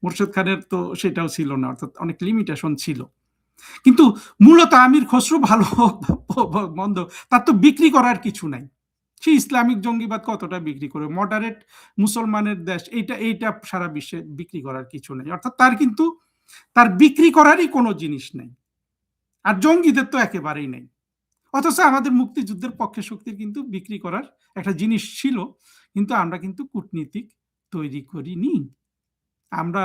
মোর্শেদ খানের তো সেটাও ছিল না, অর্থাৎ অনেক লিমিটেশন ছিল। কিন্তু মূলত আমির খসরু ভালো মন্দ তার তো বিক্রি করার কিছু নাই। সে ইসলামিক জঙ্গিবাদ কতটা বিক্রি করে, মডারেট মুসলমানের দেশ, এইটা এইটা সারা বিশ্বে বিক্রি করার কিছু নেই। অর্থাৎ তার কিন্তু তার বিক্রি করারই কোনো জিনিস নেই। আর জঙ্গিদের তো একেবারেই নেই। অথচ আমাদের মুক্তিযুদ্ধের পক্ষে শক্তির কিন্তু বিক্রি করার একটা জিনিস ছিল, কিন্তু আমরা কিন্তু কূটনীতিক তৈরি করিনি। আমরা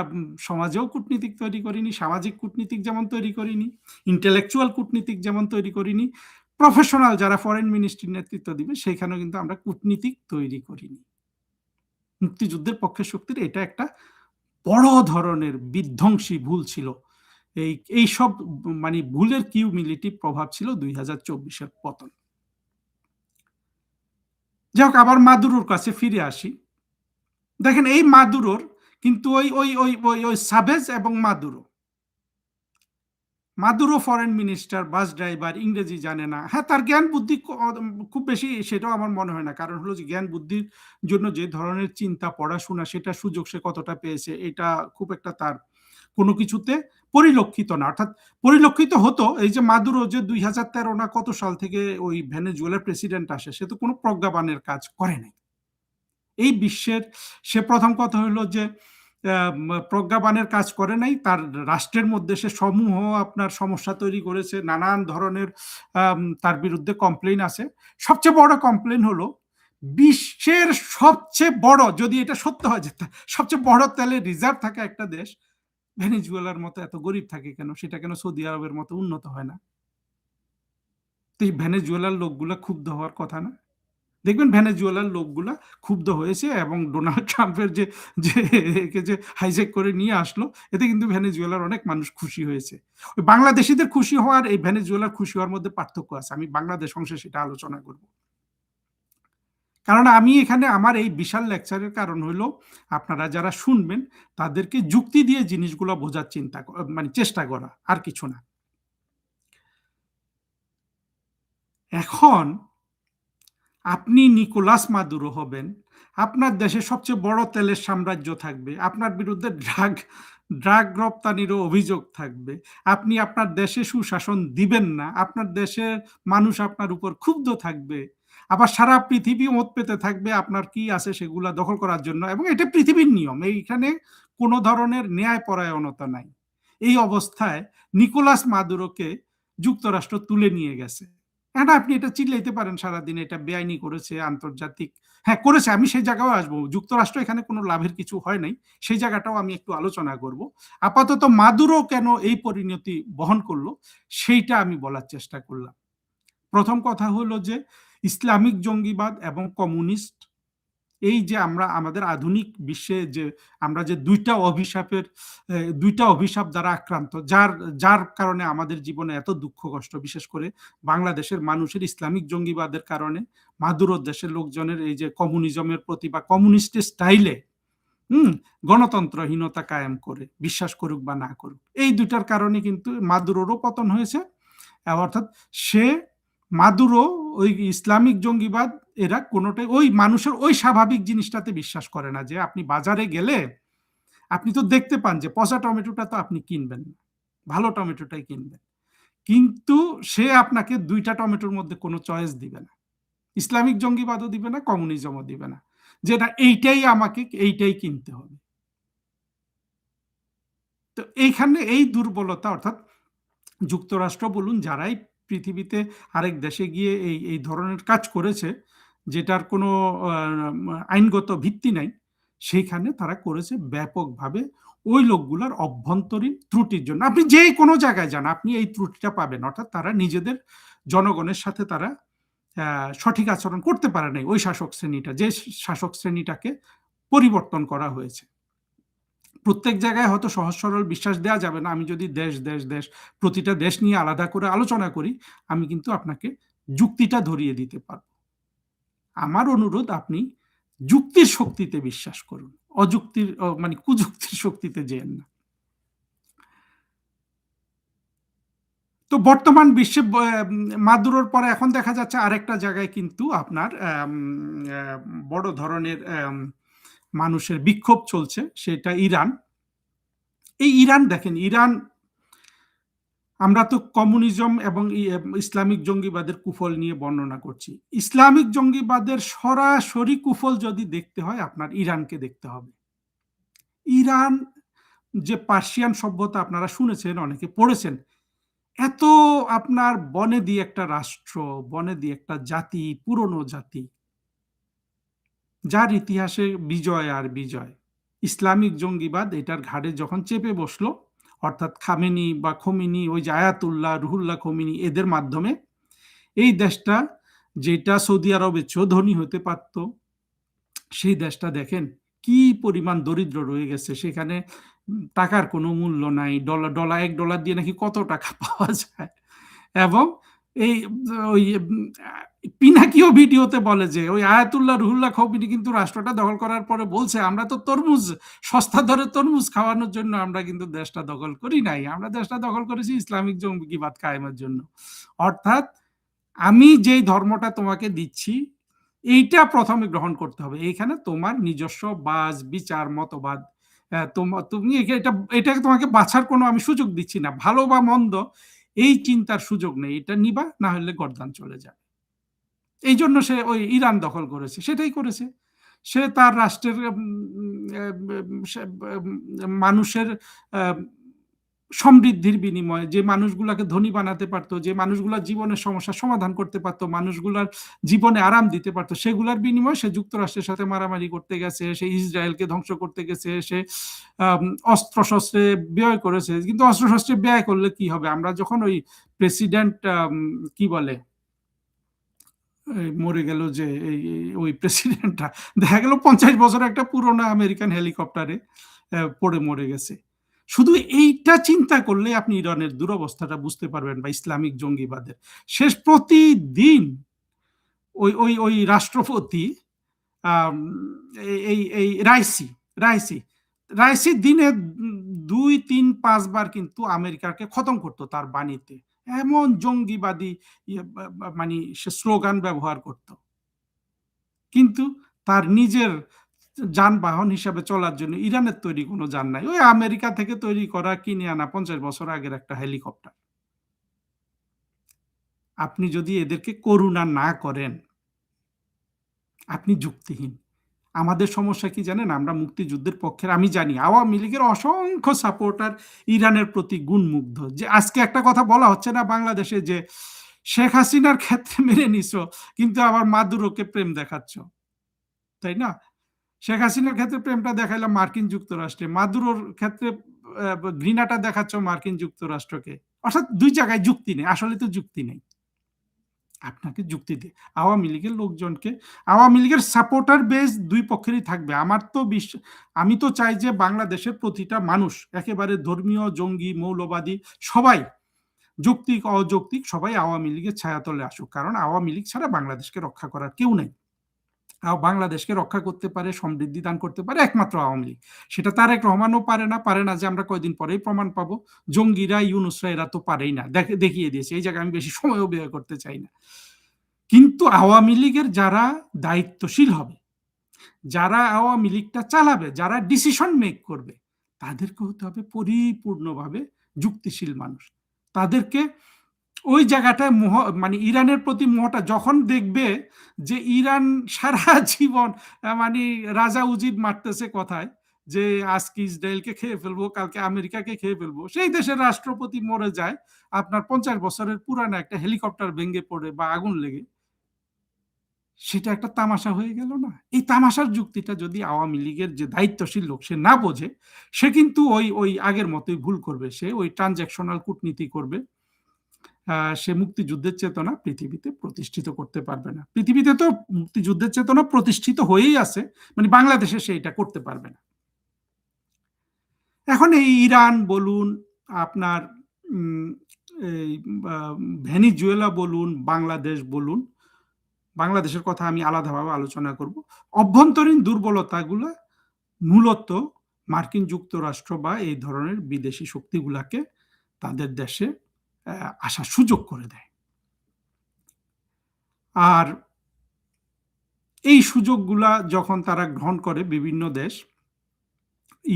সমাজেও কূটনীতিক তৈরি করিনি, সামাজিক কূটনীতিক যেমন তৈরি করিনি, ইন্টেলেকচুয়াল কূটনীতিক যেমন তৈরি করিনি, প্রফেশনাল যারা ফরেন মিনিস্ট্রির নেতৃত্ব দিবে সেখানেও কিন্তু আমরা কূটনীতিক তৈরি করিনি। মুক্তিযুদ্ধের পক্ষে শক্তির এটা একটা বড় ধরনের বিধ্বংসী ভুল ছিল। এই সব মানে ভুলের কিউমিলেটিভ প্রভাব ছিল 2024-এর পতন। যাই হোক, আবার মাদুরোর কাছে ফিরে আসি। দেখেন, এই মাদুরোর কিন্তু ওই ওই ওই ওই ওই সাভেজ এবং Maduro foreign minister, bus driver, ইংরেজি জানে না। হ্যাঁ, তার জ্ঞান বুদ্ধি খুব বেশি সেটাও আমার মনে হয় না। কারণ হলো যে জ্ঞান বুদ্ধির জন্য যে ধরনের চিন্তা, পড়াশোনা, সেটা সুযোগ সে কতটা পেয়েছে এটা খুব একটা তার কোনো কিছুতে পরিলক্ষিত না। অর্থাৎ পরিলক্ষিত হতো এই যে মাদুরো যে 2013 না কত সাল থেকে ওই ভেনেজুয়েলার প্রেসিডেন্ট আসে, সে তো কোনো প্রজ্ঞাবানের কাজ করে নাই এই বিশ্বের। সে প্রথম কথা হলো যে প্রজ্ঞাবানের কাজ করে নাই, তার রাষ্ট্রের মধ্যে সে সমূহ আপনার সমস্যা তৈরি করেছে, নানান ধরনের তার বিরুদ্ধে কমপ্লেন আছে। সবচেয়ে বড় কমপ্লেন হলো বিশ্বের সবচেয়ে বড়, যদি এটা সত্য হয় যে সবচেয়ে বড় তেলের রিজার্ভ থাকে একটা দেশ, ভেনেজুয়েলার মতো এত গরিব থাকে কেন? সেটা কেন সৌদি আরবের মতো উন্নত হয় না? তো এই ভেনেজুয়েলার লোকগুলা ক্ষুব্ধ হওয়ার কথা না? দেখবেন ভেনেজুয়েলার লোকগুলা ক্ষুব্ধ হয়েছে এবং ডোনাল্ড ট্রাম্পের যে যে একে যে হাইজ্যাক করে নিয়ে আসলো, এতে কিন্তু ভেনেজুয়েলার অনেক মানুষ খুশি হয়েছে। ওই বাংলাদেশিদের খুশি হওয়ার এই ভেনেজুয়েলার খুশি হওয়ার মধ্যে পার্থক্য আছে। আমি বাংলাদেশ অংশে সেটা আলোচনা করব। কারণ আমি এখানে আমার এই বিশাল লেকচারের কারণ হলো আপনারা যারা শুনবেন তাদেরকে যুক্তি দিয়ে জিনিসগুলো বোঝার মানে চেষ্টা করা, আর কিছু না। এখন আপনি নিকোলাস মাদুরো হবেন, আপনার দেশে সবচেয়ে বড় তেলের সাম্রাজ্য থাকবে, আপনার বিরুদ্ধে ড্রাগ রপ্তানিরও অভিযোগ থাকবে, আপনি আপনার দেশে সুশাসন দিবেন না, আপনার দেশের মানুষ আপনার উপর ক্ষুব্ধ থাকবে, আবার সারা পৃথিবী মত পেতে থাকবে আপনার কি আছে সেগুলা দখল করার জন্য, এবং এটা পৃথিবীর নিয়ম, এইখানে কোনো ধরনের ন্যায় পরায়ণতা নাই। এই অবস্থায় নিকোলাস মাদুরোকে যুক্তরাষ্ট্র তুলে নিয়ে গেছে। হ্যাঁ, আপনি এটা চিল্লাইতে পারেন সারাদিন, এটা বেআইনি করেছে, আন্তর্জাতিক, হ্যাঁ করেছে, আমি সেই জায়গাও আসবো। যুক্তরাষ্ট্র এখানে কোনো লাভের কিছু হয় নাই, সেই জায়গাটাও আমি একটু আলোচনা করব। আপাতত মাদুরো কেন এই পরিণতি বহন করলো সেইটা আমি বলার চেষ্টা করলাম। প্রথম কথা হলো যে ইসলামিক জঙ্গিবাদ এবং কমিউনিস্ট, এই যে আমরা আমাদের আধুনিক বিশ্বে যে আমরা যে দুইটা অভিশাপ দ্বারা আক্রান্ত, যার যার কারণে আমাদের জীবনে এত দুঃখ কষ্ট, বিশেষ করে বাংলাদেশের মানুষের ইসলামিক জঙ্গিবাদের কারণে, মাদুরো দেশের লোকজনের এই যে কমিউনিজমের প্রতি বা কমিউনিস্ট স্টাইলে গণতন্ত্রহীনতা কায়েম করে, বিশ্বাস করুক বা না করুক, এই দুটার কারণে কিন্তু মাদুরোরও পতন হয়েছে। অর্থাৎ সে মাদুরো ওই ইসলামিক জঙ্গিবাদ এরা কোনোটাই ওই মানুষের ওই স্বাভাবিক জিনিসটাতে বিশ্বাস করে না, যে আপনি বাজারে গেলে আপনি তো দেখতে পান যে পচা টমেটোটা তো আপনি কিনবেন না, ভালো টমেটোটাই কিনবেন। কিন্তু সে আপনাকে ২ টা টমেটোর মধ্যে কোনো চয়েস দিবে না। ইসলামিক জঙ্গিবাদও দিবে না, কমিউনিজমও দিবে না। যে না এইটাই আমাকে এইটাই কিনতে হবে। তো এইখানে এই দুর্বলতা অর্থাৎ যুক্তরাষ্ট্র বলুন যারাই পৃথিবীতে আরেক দেশে গিয়ে এই ধরনের কাজ করেছে যেটার কোনো আইনগত ভিত্তি নাই সেইখানে তারা করেছে ব্যাপকভাবে ওই লোকগুলোর অভ্যন্তরীণ ত্রুটির জন্য আপনি যে কোনো জায়গায় যান আপনি এই ত্রুটিটা পাবেন অর্থাৎ তারা নিজেদের জনগণের সাথে তারা সঠিক আচরণ করতে পারে নাই ওই শাসক শ্রেণীটা যে শাসক শ্রেণীটাকে পরিবর্তন করা হয়েছে প্রত্যেক জায়গায় হয়তো সহজ সরল বিশ্বাস দেওয়া যাবে না আমি যদি দেশ দেশ দেশ প্রতিটা দেশ নিয়ে আলাদা করে আলোচনা করি আমি কিন্তু আপনাকে যুক্তিটা ধরিয়ে দিতে পারব আমার অনুরোধ আপনি যুক্তির শক্তিতে বিশ্বাস করুন অযুক্তির মানে কুযুক্তির শক্তিতে যেন না তো বর্তমান বিশ্বে মাদুরোর পরে এখন দেখা যাচ্ছে আরেকটা জায়গায় কিন্তু আপনার বড় ধরনের মানুষের বিক্ষোভ চলছে সেটা ইরান এই ইরান দেখেন ইরান আমরা তো কমিউনিজম এবং ইসলামিক জঙ্গিবাদের কুফল নিয়ে বর্ণনা করছি ইসলামিক জঙ্গিবাদের সরাসরি কুফল যদি দেখতে হয় আপনার ইরানকে দেখতে হবে ইরান যে পার্সিয়ান সভ্যতা আপনারা শুনেছেন অনেকে পড়েছেন এত আপনার বনেদি একটা রাষ্ট্র বনেদি একটা জাতি পুরনো জাতি যার ইতিহাসে বিজয় আর বিজয় ইসলামিক জঙ্গিবাদ এটার ঘাড়ে যখন চেপে বসলো অর্থাৎ খামেনি বা খমিনি ওই যে আয়াতুল্লাহ রুহুল্লাহ খমিনি এদের মাধ্যমে এই দেশটা যেটা সৌদি আরবে ধনী হতে পারত সেই দেশটা দেখেন কি পরিমাণ দরিদ্র রয়ে গেছে সেখানে টাকার কোনো মূল্য নাই ডলার $1 দিয়ে নাকি কত টাকা পাওয়া যায় এবং এই ওই পিনাকিও ভিডিওতে বলে যে ওই আয়াতুল্লাহ রুহুল্লাহ খমিনি কিন্তু রাষ্ট্রটা দখল করার পরে বলছে আমরা তো তরমুজ সস্তা দরে তরমুজ খাওয়ানোর জন্য আমরা কিন্তু দেশটা দখল করি নাই আমরা দেশটা দখল করেছি ইসলামিক জঙ্গিবাদ কায়েমের জন্য অর্থাৎ আমি যেই ধর্মটা তোমাকে দিচ্ছি এইটা প্রথমে গ্রহণ করতে হবে এইখানে তোমার নিজস্ব বাজ বিচার মতবাদ তুমি এটাকে তোমাকে বাছার কোনো আমি সুযোগ দিচ্ছি না ভালো বা মন্দ এই চিন্তার সুযোগ নেই এটা নিবা না হলে গর্দান চলে যাবে এই জন্য সে ওই ইরান দখল করেছে সেটাই করেছে সে তার রাষ্ট্রের মানুষের সমৃদ্ধির বিনিময়ে যে মানুষগুলাকে ধনী বানাতে পারতো যে মানুষগুলার জীবনের সমস্যার সমাধান করতে পারতো মানুষগুলার জীবনে আরাম দিতে পারতো সেগুলার বিনিময়ে সে যুক্তরাষ্ট্রের সাথে মারামারি করতে গেছে সে ইসরায়েলকে ধ্বংস করতে গেছে সে অস্ত্র শস্ত্রে ব্যয় করেছে কিন্তু অস্ত্র শস্ত্রে ব্যয় করলে কি হবে আমরা যখন ওই প্রেসিডেন্ট কি বলে মরে গেল যে ওই প্রেসিডেন্টটা দেখা গেল 50 বছর একটা পুরোনো আমেরিকান হেলিকপ্টারে পড়ে মরে গেছে শুধু এইটা চিন্তা করলে আপনি ইরানের দুরবস্থাটা বুঝতে পারবেন বা ইসলামিক জঙ্গিবাদের শেষ প্রতিদিন ওই ওই ওই রাষ্ট্রপতি এই রাইসি রাইসি রাইসি দিনে 2, 3, 5 বার কিন্তু আমেরিকাকে খতম করতো তার বাণীতে এমন জঙ্গিবাদী মানে সে স্লোগান ব্যবহার করত কিন্তু তার নিজের যানবাহন হিসাবে চলার জন্য ইরানের তৈরি কোনো যান নাই ওই আমেরিকা থেকে তৈরি করা কিনে আনা 50 বছর আগের একটা হেলিকপ্টার আপনি যদি এদেরকে করুণা না করেন আপনি যুক্তিহীন আমাদের সমস্যা কি জানেন আমরা মুক্তিযুদ্ধের পক্ষের আমি জানি আওয়ামী লীগের অসংখ্য সাপোর্টার ইরানের প্রতি গুণমুগ্ধ যে আজকে একটা কথা বলা হচ্ছে না বাংলাদেশে যে শেখ হাসিনার ক্ষেত্রে মেনে নিছো কিন্তু আবার মাদুরোকে প্রেম দেখাচ্ছ তাই না শেখ হাসিনার ক্ষেত্রে প্রেমটা দেখাইলাম মার্কিন যুক্তরাষ্ট্রে মাদুরোর ক্ষেত্রে ঘৃণাটা দেখাচ্ছ মার্কিন যুক্তরাষ্ট্রকে অর্থাৎ দুই জায়গায় যুক্তি নেই আসলে তো যুক্তি নেই আপনাকে যুক্তি দিয়ে আওয়ামী লীগের লোকজনকে আওয়ামী লীগের সাপোর্টার বেস দুই পক্ষেরই থাকবে আমার তো আমি তো চাই যে বাংলাদেশের প্রতিটা মানুষ একেবারে ধর্মীয় জঙ্গি মৌলবাদী সবাই যৌক্তিক অযৌক্তিক সবাই আওয়ামী লীগের ছায়াতলে আসুক কারণ আওয়ামী লীগ ছাড়া বাংলাদেশকে রক্ষা করার কেউ নেই বাংলাদেশকে রক্ষা করতে পারে সমৃদ্ধি দান করতে পারে একমাত্র আওয়ামী লীগ সেটা তারেক রহমানও পারে না যে আমরা কয়দিন পরেই প্রমাণ পাবো জঙ্গিরা ইউনুসরা এরা তো পারেই না দেখিয়ে দিয়েছে এই জায়গায় আমি বেশি সময়ও ব্যয় করতে চাই না কিন্তু আওয়ামী লীগের যারা দায়িত্বশীল হবে যারা আওয়ামী লীগটা চালাবে যারা ডিসিশন মেক করবে তাদেরকে হতে হবে পরিপূর্ণভাবে যুক্তিশীল মানুষ তাদেরকে ওই জায়গাটায় মোহ, মানে ইরানের প্রতি মোহটা যখন দেখবে যে ইরান সারা জীবন মানে রাজা উজির মারতেছে কথায়, যে আজকে ইসরায়েলকে খেয়ে ফেলবো, কালকে আমেরিকাকে খেয়ে ফেলবো, সেই দেশের রাষ্ট্রপতি মরে যায়, আপনার 50 বছরের পুরানো একটা হেলিকপ্টার ভেঙে পড়ে বা আগুন লেগে, সেটা একটা তামাশা হয়ে গেল না? এই তামাশার যুক্তিটা যদি আওয়ামী লীগের যে দায়িত্বশীল লোক সে না বোঝে, সে কিন্তু ওই ওই আগের মতোই ভুল করবে, সে ওই ট্রানজ্যাকশনাল কূটনীতি করবে। সে মুক্তিযুদ্ধের চেতনা পৃথিবীতে প্রতিষ্ঠিত করতে পারবে না। পৃথিবীতে তো মুক্তিযুদ্ধের চেতনা প্রতিষ্ঠিত হয়েই আছে, মানে বাংলাদেশে সেইটা করতে পারবে না। এখন এই ইরান বলুন, আপনার এই ভেনিজুয়েলা বলুন, বাংলাদেশ বলুন, বাংলাদেশের কথা আমি আলাদাভাবে আলোচনা করব, অভ্যন্তরীণ দুর্বলতাগুলো মূলত মার্কিন যুক্তরাষ্ট্র বা এই ধরনের বিদেশি শক্তিগুলাকে তাদের দেশে আসার সুযোগ করে দেয়। আর এই সুযোগগুলা যখন তারা গ্রহণ করে বিভিন্ন দেশ,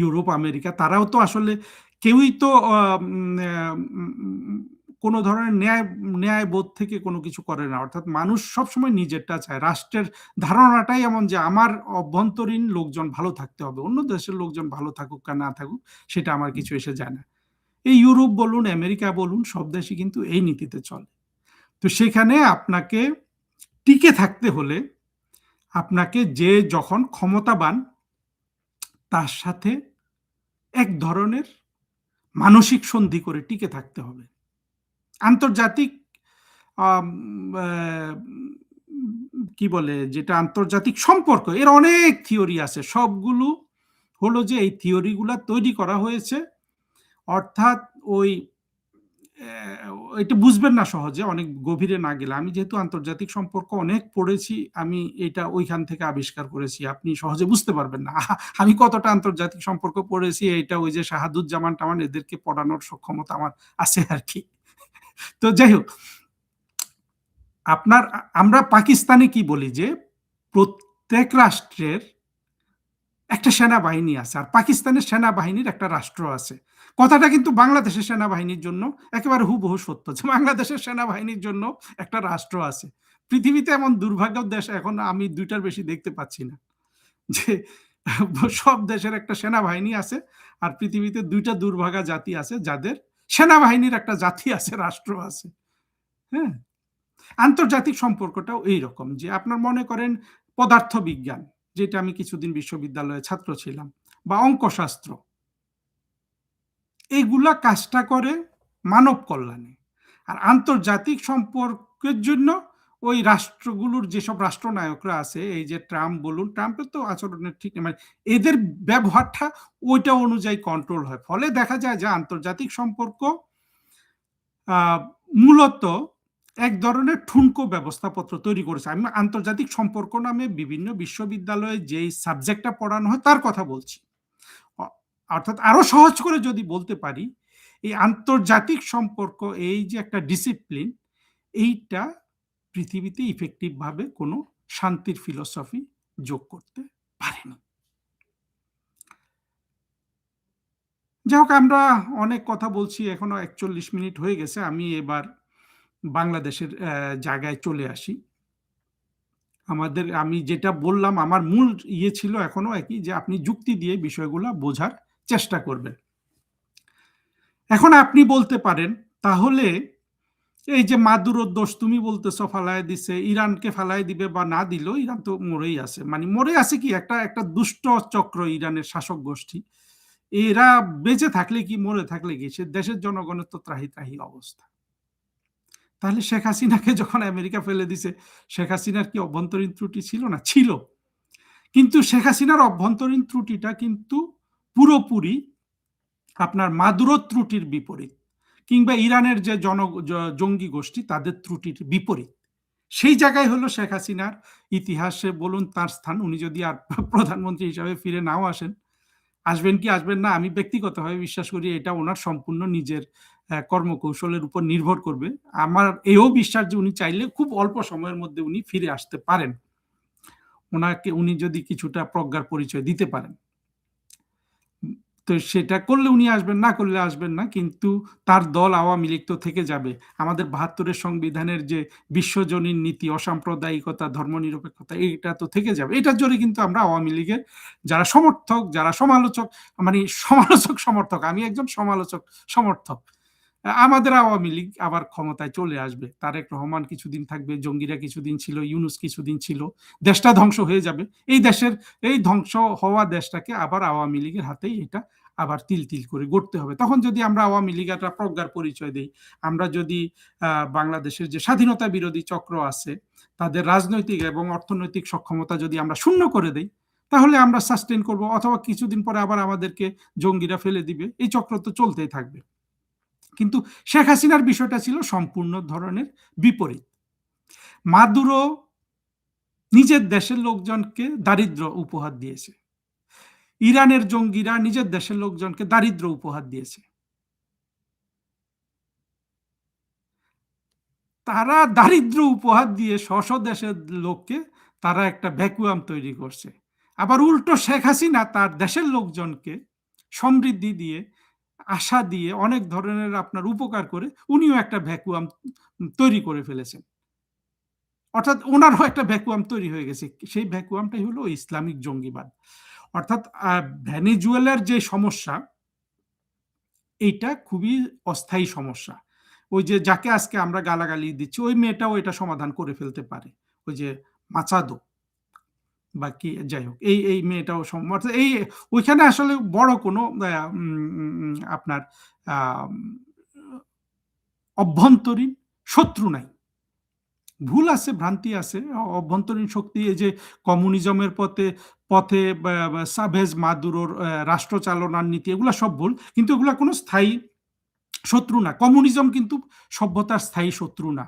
ইউরোপ, আমেরিকা, তারাও তো আসলে কেউই তো কোনো ধরনের ন্যায়বোধ থেকে কোনো কিছু করে না। অর্থাৎ মানুষ সবসময় নিজেরটা চায়। রাষ্ট্রের ধারণাটাই এমন যে আমার অভ্যন্তরীণ লোকজন ভালো থাকতে হবে, অন্য দেশের লোকজন ভালো থাকুক আর না থাকুক সেটা আমার কিছু এসে যায় না। এই ইউরোপ বলুন, আমেরিকা বলুন, সব দেশই কিন্তু এই নীতিতে চলে। তো সেখানে আপনাকে টিকে থাকতে হলে আপনাকে যে যখন ক্ষমতাবান তার সাথে এক ধরনের মানসিক সন্ধি করে টিকে থাকতে হবে। আন্তর্জাতিক কি বলে যেটা আন্তর্জাতিক সম্পর্ক, এর অনেক থিওরি আছে, সবগুলো হলো যে এই থিওরিগুলা তৈরি করা হয়েছে, অর্থাৎ ওই এটা বুঝবেন না সহজে অনেক গভীরে না গেলে। আমি যেহেতু আন্তর্জাতিক সম্পর্ক অনেক পড়েছি, আমি এটা ওইখান থেকে আবিষ্কার করেছি, আপনি সহজে বুঝতে পারবেন না আমি কতটা আন্তর্জাতিক সম্পর্ক পড়েছি। এটা ওই যে শাহাদুজ্জামান টামান এদেরকে পড়ানোর সক্ষমতা আমার আছে আর কি। তো যাই হোক, আপনার আমরা পাকিস্তানে কি বলি যে প্রত্যেক রাষ্ট্রের একটা সেনাবাহিনী আছে, আর পাকিস্তানের সেনাবাহিনীর একটা রাষ্ট্র আছে। কথাটা কিন্তু বাংলাদেশের সেনাবাহিনীর জন্য একেবারে হুবহু সত্য, যে বাংলাদেশের সেনাবাহিনীর জন্য একটা রাষ্ট্র আছে। পৃথিবীতে এমন দুর্ভাগ্য দেশ এখন আমি দুইটার বেশি দেখতে পাচ্ছি না, যে সব দেশের একটা সেনাবাহিনী আছে, আর পৃথিবীতে দুইটা দুর্ভাগা জাতি আছে যাদের সেনাবাহিনীর একটা জাতি আছে, রাষ্ট্র আছে। হ্যাঁ, আন্তর্জাতিক সম্পর্কটাও এইরকম, যে আপনার মনে করেন পদার্থবিজ্ঞান, যেটা আমি কিছুদিন বিশ্ববিদ্যালয়ে ছাত্র ছিলাম, বা অঙ্কশাস্ত্র, এইগুলা কাজটা করে মানব কল্যাণে। আর আন্তর্জাতিক সম্পর্কের জন্য ওই রাষ্ট্রগুলোর যেসব রাষ্ট্রনায়করা আছে, এই যে ট্রাম্প বলুন, ট্রাম্পের তো আচরণের ঠিক নেই, মানে এদের ব্যবহারটা ওইটা অনুযায়ী কন্ট্রোল হয়, ফলে দেখা যায় যে আন্তর্জাতিক সম্পর্ক মূলত এক ধরনের ঠুনকো ব্যবস্থাপত্র তৈরি করেছে। আমি আন্তর্জাতিক সম্পর্ক নামে বিভিন্ন বিশ্ববিদ্যালয়ে যেই সাবজেক্টটা পড়ানো হয় তার কথা বলছি। অর্থাৎ আরো সহজ করে যদি বলতে পারি, এই আন্তর্জাতিক সম্পর্ক, এই যে একটা ডিসিপ্লিন, এইটা পৃথিবীতে ইফেক্টিভ ভাবে কোনো শান্তির ফিলোসফি যোগ করতে পারেনি। যাই হোক, আমরা অনেক কথা বলছি, এখনো 41 মিনিট হয়ে গেছে। আমি এবার বাংলাদেশের জায়গায় চলে আসি। আমি যেটা বললাম, আমার মূল ইয়ে ছিল এখনো একই, যে আপনি যুক্তি দিয়ে বিষয়গুলো বোঝার চেষ্টা করবেন। এখন আপনি বলতে পারেন, তাহলে এই যে মাদুরোর দোষ তুমি বলতেছো ফালায় দিছে, ইরানকে ফালায় দিবে বা না দিলেও ইরান তো মরেই আছে, মানে মরে আছে কি, একটা একটা দুষ্ট চক্র ইরানের শাসক গোষ্ঠী, এরা বেঁচে থাকলে কি মরে থাকলে কি, সে দেশের জনগণের তো ত্রাহি ত্রাহি অবস্থা। তাহলে শেখ হাসিনাকে যখন আমেরিকা ফেলে দিছে, শেখ হাসিনার কি অভ্যন্তরীণ ত্রুটি ছিল না? ছিল। কিন্তু শেখ হাসিনার অভ্যন্তরীণ ত্রুটিটা কিন্তু পুরোপুরি আপনার মাদুরো ত্রুটির বিপরীত, কিংবা ইরানের যে জঙ্গি গোষ্ঠী তাদের ত্রুটির বিপরীত। সেই জায়গায় হলো শেখ হাসিনার ইতিহাসে বলুন তার স্থান। উনি যদি আর প্রধানমন্ত্রী হিসাবে ফিরে নাও আসেন, আসবেন কি আসবেন না আমি ব্যক্তিগতভাবে বিশ্বাস করি এটা ওনার সম্পূর্ণ নিজের কর্মকৌশলের উপর নির্ভর করবে। আমার এও বিশ্বাস যে উনি চাইলে খুব অল্প সময়ের মধ্যে উনি ফিরে আসতে পারেন, উনি যদি কিছুটা প্রজ্ঞার পরিচয় দিতে পারেন। তো সেটা করলে উনি আসবেন, না করলে আসবেন না। কিন্তু তার দল আওয়ামী লীগ তো থেকে যাবে। আমাদের ৭২-এর সংবিধানের যে বিশ্বজনীন নীতি, অসাম্প্রদায়িকতা, ধর্মনিরপেক্ষতা এইটা তো থেকে যাবে। এটার জন্য কিন্তু আমরা আওয়ামী লীগের যারা সমর্থক, যারা সমালোচক, মানে সমালোচক সমর্থক, আমি একজন সমালোচক সমর্থক। আমাদের আওয়ামী লীগ আবার ক্ষমতায় চলে আসবে। তারেক রহমান কিছুদিন থাকবে, জঙ্গিরা কিছুদিন ছিল, ইউনূস কিছুদিন ছিল। দেশটা ধ্বংস হয়ে যাবে। এই ধ্বংস হওয়া দেশটাকে আবার আওয়ামী লীগের হাতেই এটা আবার তিল তিল করে গড়তে হবে। তখন যদি আমরা আওয়ামী লীগ একটা প্রজ্ঞার পরিচয় দেই, আমরা যদি বাংলাদেশের যে স্বাধীনতা বিরোধী চক্র আছে তাদের রাজনৈতিক এবং অর্থনৈতিক সক্ষমতা যদি আমরা শূন্য করে দেই, তাহলে আমরা সাস্টেন করব, অথবা কিছুদিন পরে আবার আমাদেরকে জঙ্গিরা ফেলে দিবে। এই চক্র তো চলতেই থাকবে। কিন্তু শেখ হাসিনার বিষয়টা ছিল সম্পূর্ণ ধরনের বিপরীত। মাদুরো নিজের দেশের লোকজনকে দারিদ্র উপহার দিয়েছে। ইরানের জঙ্গিরা নিজের দেশের লোকজনকে দারিদ্র উপহার দিয়েছে। তারা দারিদ্র উপহার দিয়ে স্ব দেশের লোককে তারা একটা ভ্যাকুয়াম তৈরি করছে। আবার উল্টো শেখ হাসিনা তার দেশের লোকজনকে সমৃদ্ধি দিয়ে, আশা দিয়ে, অনেক ধরনের আপনার উপকার করে উনিও একটা ভ্যাকুয়াম তৈরি করে ফেলেছেন। অর্থাৎ ওনারও একটা ভ্যাকুয়াম তৈরি হয়ে গেছে। সেই ভ্যাকুয়ামটাই হলো ইসলামিক জঙ্গিবাদ। অর্থাৎ ভেনেজুয়েলার যে সমস্যা, এইটা খুবই অস্থায়ী সমস্যা। ওই যে যাকে আজকে আমরা গালাগালি দিচ্ছি, ওই মেয়েটাও এটা সমাধান করে ফেলতে পারে। ওই যে মাচাদো বা কি, যাই হোক, এই মেয়েটাও এই ওইখানে আসলে বড় কোনো আপনার অভ্যন্তরীণ শত্রু নাই। ভুল আছে, ভ্রান্তি আছে, অভ্যন্তরীণ শক্তি, এই যে কমিউনিজমের পথে পথে সাভেজ মাদুরোর রাষ্ট্র চালনার নীতি, এগুলা সব ভুল, কিন্তু এগুলা কোনো স্থায়ী শত্রু না। কমিউনিজম কিন্তু সভ্যতার স্থায়ী শত্রু না।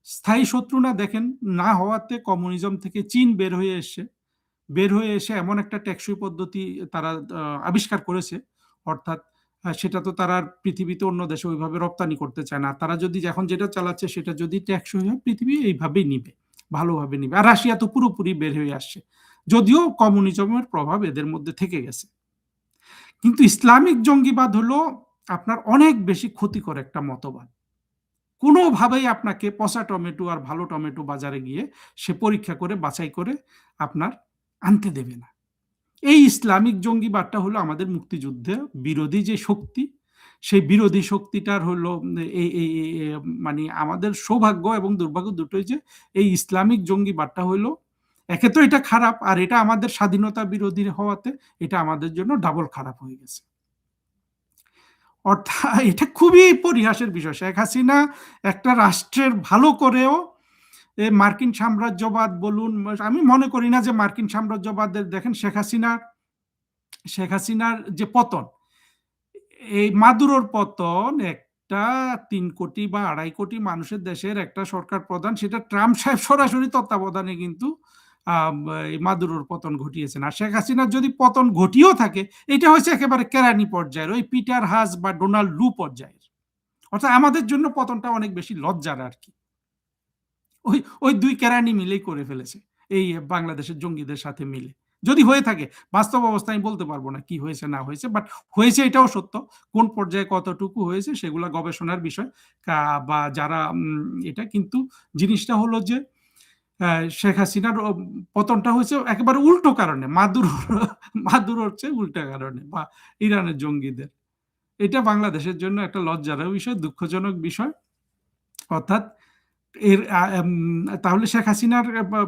স্থায়ী শত্রু না দেখেন, না হওয়াতে কমিউনিজম থেকে চীন বের হয়ে এসে এমন একটা টেকসই পদ্ধতি তারা আবিষ্কার করেছে, অর্থাৎ সেটা তো তারা পৃথিবীতে অন্য দেশে ওইভাবে রপ্তানি করতে চায় না। তারা যদি এখন যেটা চালাচ্ছে সেটা যদি টেকসই হয়, পৃথিবী এইভাবেই নিবে, ভালোভাবে নিবে। আর রাশিয়া তো পুরোপুরি বের হয়ে আসছে, যদিও কমিউনিজমের প্রভাব এদের মধ্যে থেকে গেছে। কিন্তু ইসলামিক জঙ্গিবাদ হলো আপনার অনেক বেশি ক্ষতিকর একটা মতবাদ। কোনোভাবেই আপনাকে পচা টমেটো আর ভালো টমেটো বাজারে গিয়ে সে পরীক্ষা করে বাছাই করে আপনার আনতে দেবে না। এই ইসলামিক জঙ্গিবাদটা হলো আমাদের মুক্তিযুদ্ধে বিরোধী যে শক্তি, সেই বিরোধী শক্তিটার হলো মানে আমাদের সৌভাগ্য এবং দুর্ভাগ্য দুটোই যে এই ইসলামিক জঙ্গিবাদটা হলো, একে তো এটা খারাপ, আর এটা আমাদের স্বাধীনতা বিরোধী হওয়াতে এটা আমাদের জন্য ডাবল খারাপ হয়ে গেছে। অর্থাৎ এটা খুবই পরিহাসের বিষয়। শেখ হাসিনা একটা রাষ্ট্রের ভালো করেও মার্কিন সাম্রাজ্যবাদ বলুন, আমি মনে করি না যে মার্কিন সাম্রাজ্যবাদের, দেখেন শেখ হাসিনার যে পতন, এই মাদুরোর পতন একটা ৩ কোটি বা ২.৫ কোটি মানুষের দেশের একটা সরকার প্রধান, সেটা ট্রাম্প সাহেব সরাসরি তত্ত্বাবধানে কিন্তু এই মাদুরোর পতন ঘটিয়েছেন। আর শেখ হাসিনার যদি পতন ঘটিয়েও থাকে, এটা হয়েছে একেবারে কেরানি পর্যায়ের, ওই পিটার হাস বা ডোনাল্ড লু পর্যায়ের। অর্থাৎ আমাদের জন্য পতনটা অনেক বেশি লজ্জার আর কি। ওই ওই ২ কেরানি মিলেই করে ফেলেছে এই বাংলাদেশের জঙ্গিদের সাথে মিলে। যদি হয়ে থাকে, বাস্তব অবস্থা আমি বলতে পারবো না কি হয়েছে না হয়েছে, বাট হয়েছে এটাও সত্য। কোন পর্যায়ে কতটুকু হয়েছে সেগুলা গবেষণার বিষয়, বা যারা এটা, কিন্তু জিনিসটা হলো যে শেখ হাসিনার পতনটা হয়েছে একেবারে উল্টো কারণে, মাদুরোর চেয়ে উল্টা কারণে, বা ইরানের জঙ্গিদের। এটা বাংলাদেশের জন্য একটা লজ্জার বিষয়, দুঃখজনক বিষয়। অর্থাৎ এর তাহলে শেখ হাসিনার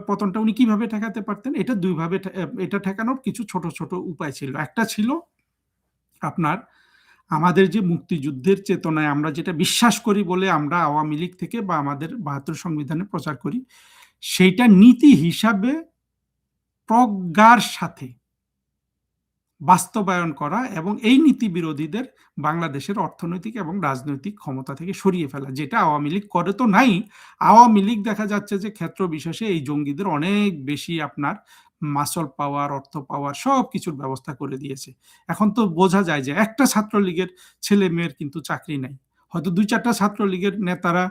পতনটা উনি কিভাবে ঠেকাতে পারতেন? এটা দুইভাবে, এটা ঠেকানোর কিছু ছোট ছোট উপায় ছিল। একটা ছিল আপনার আমাদের যে মুক্তিযুদ্ধের চেতনায় আমরা যেটা বিশ্বাস করি বলে আমরা আওয়ামী লীগ থেকে বা আমাদের ৭২ সংবিধানে প্রচার করি, সেইটা নীতি হিসাবে প্রজ্ঞার সাথে বাস্তবায়ন করা, এবং এই নীতি বিরোধীদের বাংলাদেশের অর্থনৈতিক এবং রাজনৈতিক ক্ষমতা থেকে সরিয়ে ফেলা, যেটা আওয়ামী লীগ করে তো নাই। আওয়ামী লীগ দেখা যাচ্ছে যে ক্ষেত্র বিশেষে এই জঙ্গিদের অনেক বেশি আপনার মাসল পাওয়ার, অর্থ পাওয়ার, সব কিছুর ব্যবস্থা করে দিয়েছে। এখন তো বোঝা যায় যে একটা ছাত্রলীগের ছেলে মেয়ের কিন্তু চাকরি নাই। হয়তো ২-৪টা ছাত্রলীগের নেতারা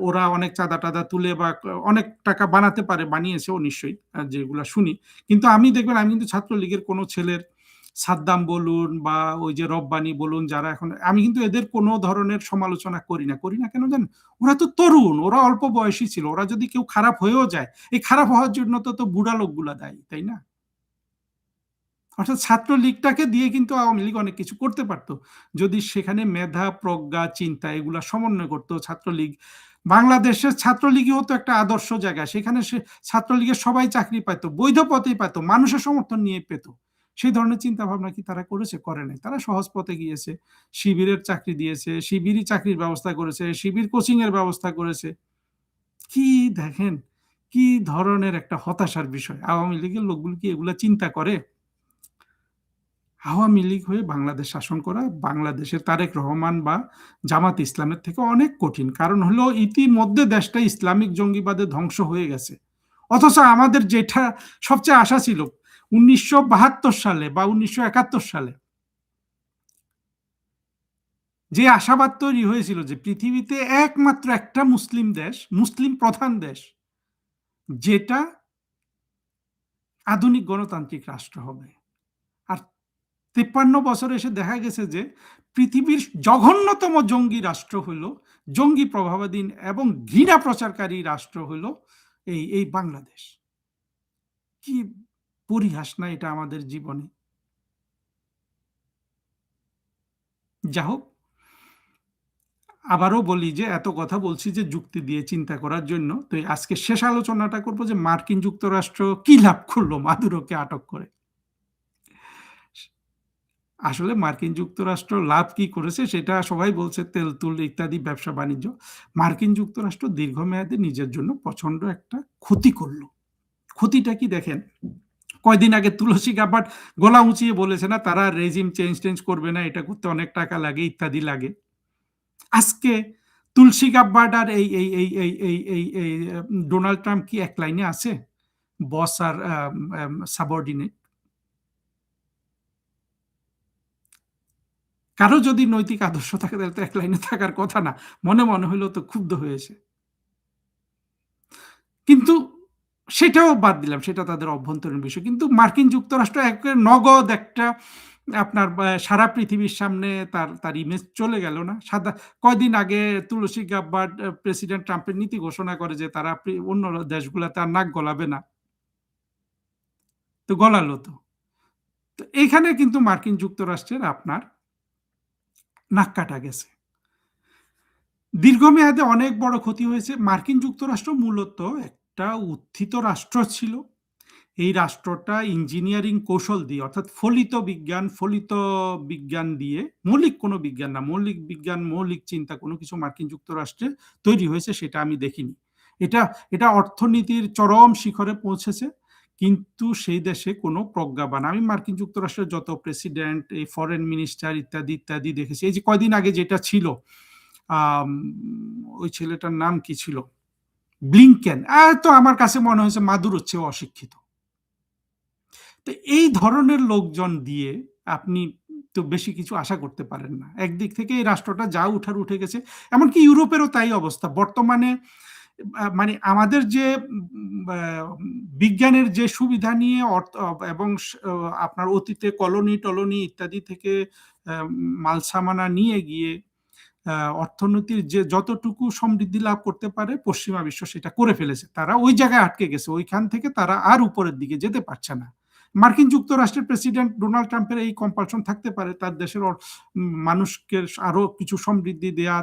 ওরা অনেক চাঁদা টাদা তুলে বা অনেক টাকা বানাতে পারে, বানিয়েছেও নিশ্চয়ই, যেগুলা শুনি। কিন্তু আমি দেখবেন, আমি কিন্তু ছাত্রলীগের কোনো ছেলের সাদ্দাম বলুন বা ওই যে রব্বানি বলুন, যারা এখন, আমি কিন্তু এদের কোনো ধরনের সমালোচনা করি না কেন জানেন? ওরা তো তরুণ, ওরা অল্প বয়সী ছিল, ওরা যদি কেউ খারাপ হয়েও যায়, এই খারাপ হওয়ার জন্য তো বুড়া লোকগুলা দায়ী, তাই না? অর্থাৎ ছাত্রলীগটাকে দিয়ে কিন্তু আওয়ামী লীগ অনেক কিছু করতে পারত, যদি সেখানে মেধা, প্রজ্ঞা, চিন্তা এগুলা সমন্বয় করতো ছাত্রলীগ। বাংলাদেশের ছাত্রলীগই হতো একটা আদর্শ জায়গা, সেখানে সে ছাত্রলীগের সবাই চাকরি পাইতো, বৈধ পথেই পাইতো, মানুষের সমর্থন নিয়ে পেত। সেই ধরনের চিন্তা ভাবনা কি তারা করেছে? করে নাই। তারা সহজ পথে গিয়েছে, শিবিরের চাকরি দিয়েছে, শিবিরই চাকরির ব্যবস্থা করেছে, শিবির কোচিং এর ব্যবস্থা করেছে। কি দেখেন, কি ধরনের একটা হতাশার বিষয়! আওয়ামী লীগের লোকগুলো কি এগুলা চিন্তা করে? আওয়ামী লীগ হয়ে বাংলাদেশ শাসন করা বাংলাদেশের তারেক রহমান বা জামাত ইসলামের থেকে অনেক কঠিন। কারণ হলো ইতিমধ্যে দেশটা ইসলামিক জঙ্গিবাদে ধ্বংস হয়ে গেছে। অথচ আমাদের যেটা সবচেয়ে আশা ছিল ১৯৭২ সালে বা ১৯৭১ সালে যে আশাবাদ তৈরি হয়েছিল যে পৃথিবীতে একমাত্র একটা মুসলিম দেশ, মুসলিম প্রধান দেশ, যেটা আধুনিক গণতান্ত্রিক রাষ্ট্র হবে। আর ৫৩ বছরে এসে দেখা গেছে যে পৃথিবীর জঘন্যতম জঙ্গি রাষ্ট্র হইল, জঙ্গি প্রভাবাধীন এবং ঘৃণা প্রচারকারী রাষ্ট্র হইল এই বাংলাদেশ। কি পরিহাস না এটা আমাদের জীবনে! যা হোক, আবারও বলি যে এত কথা বলছি যে যুক্তি দিয়ে চিন্তা করার জন্য। তো আজকে শেষ আলোচনাটা করবো যে মার্কিন যুক্তরাষ্ট্র কি লাভ করলো মাদুরোকে আটক করে। আসলে মার্কিন যুক্তরাষ্ট্র লাভ কি করেছে সেটা সবাই বলছে, তেল তুল ইত্যাদি ব্যবসা বাণিজ্য। মার্কিন যুক্তরাষ্ট্র দীর্ঘমেয়াদে নিজের জন্য প্রচন্ড একটা ক্ষতি করলো। ক্ষতিটা কি দেখেন, কয়দিন আগে তুলসী গাব্বার গলা উঁচিয়ে বলেছে না তারা রেজিম চেঞ্জ টেঞ্জ করবে না, এটা করতে অনেক টাকা লাগে ইত্যাদি লাগে। আজকে তুলসী গাব্বার আর এই ডোনাল্ড ট্রাম্প কি এক লাইনে আছে? বস আর সাবঅর্ডিনেট। কারো যদি নৈতিক আদর্শ থাকে তাহলে তো এক লাইনে থাকার কথা না। মনে মনে হইলেও তো ক্ষুব্ধ হয়েছে। কিন্তু সেটাও বাদ দিলাম, সেটা তাদের অভ্যন্তরীণ বিষয়। কিন্তু মার্কিন যুক্তরাষ্ট্র নগদ একটা আপনার সারা পৃথিবীর সামনে তার তার ইমেজ চলে গেল না? কয়দিন আগে তুলসী গাব্বার প্রেসিডেন্ট ট্রাম্পের নীতি ঘোষণা করে যে তারা অন্য দেশগুলাতে আর নাক গলাবে না। তো গলালো তো। তো এইখানে কিন্তু মার্কিন যুক্তরাষ্ট্রের আপনার নাক কাটা গেছে। দীর্ঘমেয়াদে অনেক বড় ক্ষতি হয়েছে। মার্কিন যুক্তরাষ্ট্র মূলত একটা উত্থিত রাষ্ট্র ছিল। এই রাষ্ট্রটা ইঞ্জিনিয়ারিং কৌশল দিয়ে, অর্থাৎ ফলিত বিজ্ঞান দিয়ে, মৌলিক কোনো বিজ্ঞান না, মৌলিক বিজ্ঞান, মৌলিক চিন্তা কোনো কিছু মার্কিন যুক্তরাষ্ট্রে তৈরি হয়েছে সেটা আমি দেখিনি। এটা এটা অর্থনীতির চরম শিখরে পৌঁছেছে, কিন্তু সেই দেশে কোনো প্রজ্ঞাবান, আমি মার্কিন যুক্তরাষ্ট্রের যত প্রেসিডেন্ট, এই ফরেন মিনিস্টার ইত্যাদি ইত্যাদি দেখেছি। এই যে কয়দিন আগে যেটা ছিল, ওই ছেলেটার নাম কি ছিল, ব্লিংকেন, তো আমার কাছে মনে হয়েছে মাদুর হচ্ছে অশিক্ষিত। তো এই ধরনের লোকজন দিয়ে আপনি তো বেশি কিছু আশা করতে পারেন না। একদিক থেকে এই রাষ্ট্রটা যা উঠার উঠে গেছে। এমনকি ইউরোপেরও তাই অবস্থা বর্তমানে। মানে আমাদের যে বিজ্ঞানের যে সুবিধা নিয়ে এবং আপনার অতীতে কলোনি টলোনি ইত্যাদি থেকে মাল সামানা নিয়ে গিয়ে অর্থনীতির যে যতটুকু সমৃদ্ধি লাভ করতে পারে পশ্চিমা বিশ্ব সেটা করে ফেলেছে। তারা ওই জায়গায় আটকে গেছে, ওইখান থেকে তারা আর উপরের দিকে যেতে পারছে না। মার্কিন যুক্তরাষ্ট্রের প্রেসিডেন্ট ডোনাল্ড ট্রাম্পের এই কম্পালশন থাকতে পারে তার দেশের মানুষকে আরো কিছু সমৃদ্ধি দেয়া,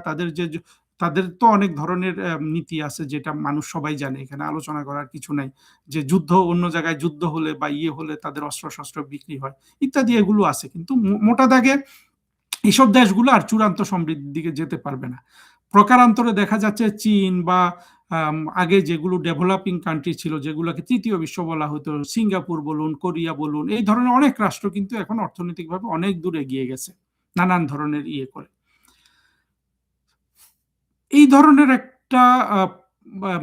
তাদের তো অনেক ধরনের নীতি আছে যেটা মানুষ সবাই জানে, এখানে আলোচনা করার কিছু নাই। যে যুদ্ধ, অন্য জায়গায় যুদ্ধ হলে বা হলে তাদের অস্ত্র শস্ত্র বিক্রি হয় ইত্যাদি, এগুলো আছে। কিন্তু মোটা দাগে এইসব দেশগুলো আর চূড়ান্ত সমৃদ্ধির দিকে যেতে পারবে না। প্রকারান্তরে দেখা যাচ্ছে চীন বা আগে যেগুলো ডেভেলপিং কান্ট্রি ছিল, যেগুলোকে তৃতীয় বিশ্ব বলা হতো, সিঙ্গাপুর বলুন, কোরিয়া বলুন, এই ধরনের অনেক রাষ্ট্র কিন্তু এখন অর্থনৈতিকভাবে অনেক দূর এগিয়ে গেছে নানান ধরনের করে। এই ধরনের একটা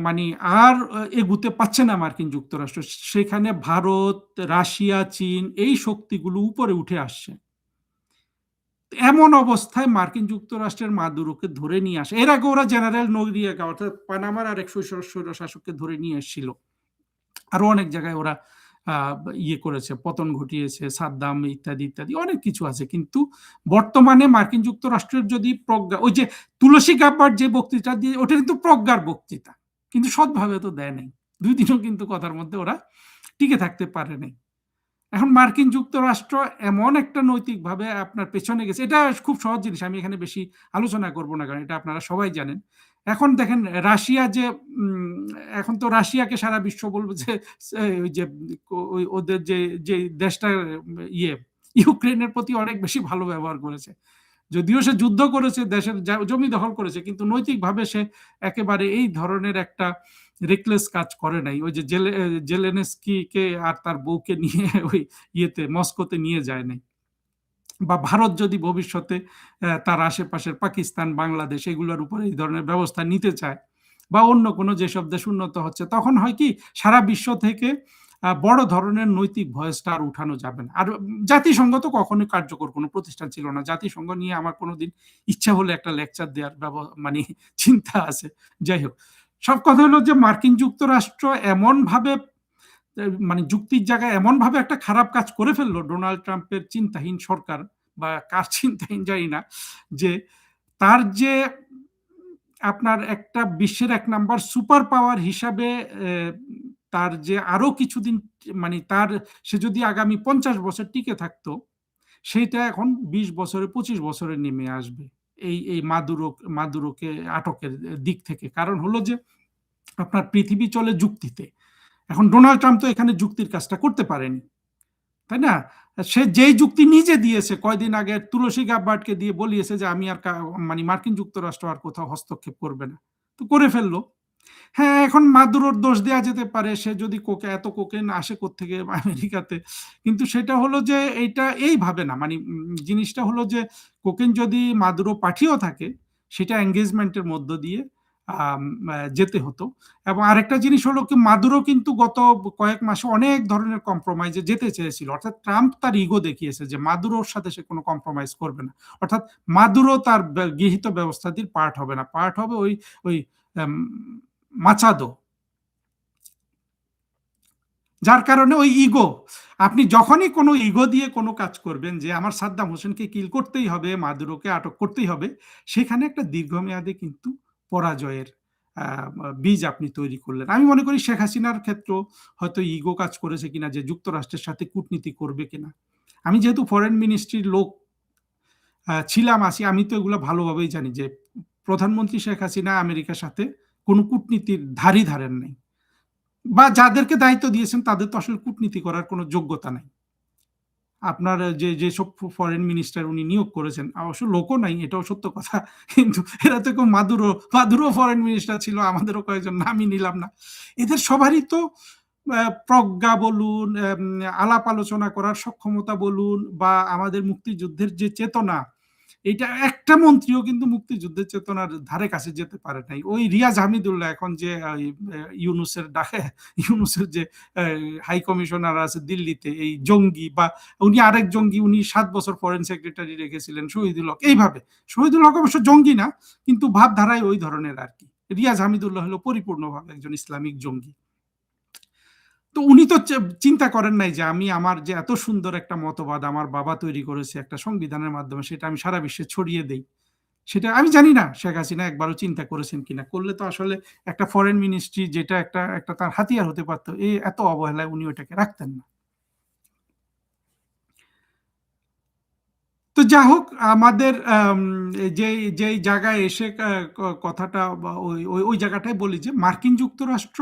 মানে আর এগুতে পাচ্ছে না মার্কিন যুক্তরাষ্ট্র। সেখানে ভারত, রাশিয়া, চীন এই শক্তিগুলো উপরে উঠে আসছে। এমন অবস্থায় মার্কিন যুক্তরাষ্ট্রের মাদুরোকে ধরে নিয়ে আসে। এর আগে ওরা জেনারেল নোরিয়েগা অর্থাৎ পানামার আর এক স্বৈর শাসককে ধরে নিয়ে এসেছিল। আরো অনেক জায়গায় ওরা ইয়ে করেছে, পতন ঘটিয়েছে, সাদ্দাম ইত্যাদি ইত্যাদি অনেক কিছু আছে। কিন্তু বর্তমানে মার্কিন যুক্তরাষ্ট্রের যদি প্রজ্ঞা, ওই যে তুলসী গাব্বার যে বক্তৃতা দিয়ে, ওটা কিন্তু প্রজ্ঞার বক্তৃতা, কিন্তু সৎভাবে তো দেয় নাই। 2 দিনও কিন্তু কথার মধ্যে ওরা টিকে থাকতে পারে নাই। এখন মার্কিন যুক্তরাষ্ট্র এমন একটা নৈতিকভাবে আপনার পেছনে গেছে, এটা খুব সহজ জিনিস, আমি এখানে বেশি আলোচনা করব না, কারণ এটা আপনারা সবাই জানেন। এখন দেখেন রাশিয়া যে, এখন তো রাশিয়াকে সারা বিশ্ব বলবে যে ওই যে ওদের যে যে দেশটা ইয়ে ইউক্রেনের প্রতি অনেক বেশি ভালো ব্যবহার করেছে। যদিও সে যুদ্ধ করেছে, দেশের জমি দখল করেছে, কিন্তু নৈতিকভাবে সে একেবারে এই ধরনের একটা রেকলেস কাজ করে নাই। ওই যে জেলেনস্কিকে আর তার বউকে নিয়ে ওই ইয়েতে মস্কোতে নিয়ে যায় নাই। বা ভারত যদি ভবিষ্যতে তার আশেপাশের পাকিস্তান, বাংলাদেশ এগুলোর উপরে এই ধরনের ব্যবস্থা নিতে চায়, বা অন্য কোনো যেসব দেশ উন্নত হচ্ছে, তখন হয় কি সারা বিশ্ব থেকে বড় ধরনের নৈতিক ভয়েসটা আর উঠানো যাবে না। আর জাতিসংঘ তো কখনোই কার্যকর কোনো প্রতিষ্ঠান ছিল না। জাতিসংঘ নিয়ে আমার কোনোদিন ইচ্ছা হলে একটা লেকচার দেওয়ার মানে চিন্তা আছে। যাই হোক, সব কথা হলো যে মার্কিন যুক্তরাষ্ট্র এমন ভাবে, মানে যুক্তির জায়গায় এমন ভাবে একটা খারাপ কাজ করে ফেললো ডোনাল্ড ট্রাম্পের চিন্তাহীন সরকার, বা কার চিন্তাহীন জানি না, যে তার যে আপনার একটা বিশ্বের 1 নাম্বার সুপার পাওয়ার হিসাবে তার যে আরো কিছুদিন, মানে তার, সে যদি আগামী 50 বছর টিকে থাকতো, সেটা এখন 20 বছরে 25 বছরে নেমে আসবে এই মাদুরোকে আটকের দিক থেকে। কারণ হলো যে আপনার পৃথিবী চলে যুক্তিতে। এখন ডোনাল্ড ট্রাম্প তো এখানে যুক্তির কাজটা করতে পারেনি, তাই না? সে যেই যুক্তি নিজে দিয়েছে কয়দিন আগে তুলসী গাব্বার্ডকে দিয়ে বলিয়েছে যে আমি আর মানে মার্কিন যুক্তরাষ্ট্র আর কোথাও হস্তক্ষেপ করবে না, তো করে ফেললো। হ্যাঁ, এখন মাদুরোর দোষ দেওয়া যেতে পারে, সে যদি এত কোকেন আসে কোত্থেকে আমেরিকাতে, কিন্তু সেটা হলো যে এইটা এইভাবে না, মানে জিনিসটা হলো যে কোকেন যদি মাদুরো পাঠিয়েও থাকে, সেটা এঙ্গেজমেন্টের মধ্য দিয়ে যেতে হতো। এবং আরেকটা জিনিস হলো কি, মাদুরো কিন্তু গত কয়েক মাসে অনেক ধরনের কম্প্রোমাইজে যেতে চেয়েছিল, অর্থাৎ ট্রাম্প তার ইগো দেখিয়েছে যে মাদুরোর সাথে সে কোনো কম্প্রোমাইজ করবে না, অর্থাৎ মাদুরো তার গৃহীত ব্যবস্থাটির পার্ট হবে না, পার্ট হবে ওই ওই মাচাদো। যার কারণে ওই ইগো, আপনি যখনই কোনো ইগো দিয়ে কোনো কাজ করবেন যে আমার সাদ্দাম হোসেনকে কিল করতেই হবে, মাদুরোকে আটক করতেই হবে, সেখানে একটা দীর্ঘমেয়াদে কিন্তু পরাজয়ের বীজ আপনি তৈরি করলেন। আমি মনে করি শেখ হাসিনার ক্ষেত্র হয়তো ইগো কাজ করেছে কিনা, যে যুক্তরাষ্ট্রের সাথে কূটনীতি করবে কিনা। আমি যেহেতু ফরেন মিনিস্ট্রির লোক ছিলাম, আছি, আমি তো এগুলো ভালোভাবেই জানি যে প্রধানমন্ত্রী শেখ হাসিনা আমেরিকার সাথে কোনো কূটনীতির ধারই ধারেন নাই, বা যাদেরকে দায়িত্ব দিয়েছেন তাদের তো আসলে কূটনীতি করার কোনো যোগ্যতা নাই। আপনার যেসব ফরেন মিনিস্টার উনি নিয়োগ করেছেন, অবশ্য লোকও নাই, এটাও সত্য কথা, কিন্তু এরা তো কেউ মাদুরো ফরেন মিনিস্টার ছিল, আমাদেরও কয়েকজন, নামই নিলাম না। এদের সবারই তো প্রজ্ঞা বলুন, আলাপ আলোচনা করার সক্ষমতা বলুন, বা আমাদের মুক্তিযুদ্ধের যে চেতনা, এটা একটা মন্ত্রীও কিন্তু মুক্তিযুদ্ধের চেতনার ধারে কাছে যেতে পারে নাই। ওই রিয়াজ হামিদুল্লাহ এখন যে ইউনুসের ডাকে, ইউনুসের যে হাই কমিশনার আছে দিল্লিতে, এই জঙ্গি, বা উনি আরেক জঙ্গি, উনি 7 বছর ফরেন সেক্রেটারি রেখেছিলেন, শহীদুল হক। এইভাবে শহীদুল হক অবশ্য জঙ্গি না, কিন্তু ভাবধারায় ওই ধরনের আর কি। রিয়াজ হামিদুল্লাহ হলো পরিপূর্ণভাবে একজন ইসলামিক জঙ্গি। তো উনি তো চিন্তা করেন নাই যে আমি আমার যে এত সুন্দর একটা মতবাদ আমার বাবা তৈরি করেছে একটা সংবিধানের মাধ্যমে, সেটা আমি সারা বিশ্বে ছড়িয়ে দেই। সেটা আমি জানি না শেখ হাসিনা একবারও চিন্তা করেছেন কিনা, করলে তো আসলে একটা ফরেন মিনিস্ট্রি যেটা একটা একটা তার হাতিয়ার হতে পারতো, এই এত অবহেলায় উনি ওটাকে রাখতেন না। তো যা হোক, আমাদের যে যেই জায়গায় এসে কথাটা, বা ওই জায়গাটায় বলি যে মার্কিন যুক্তরাষ্ট্র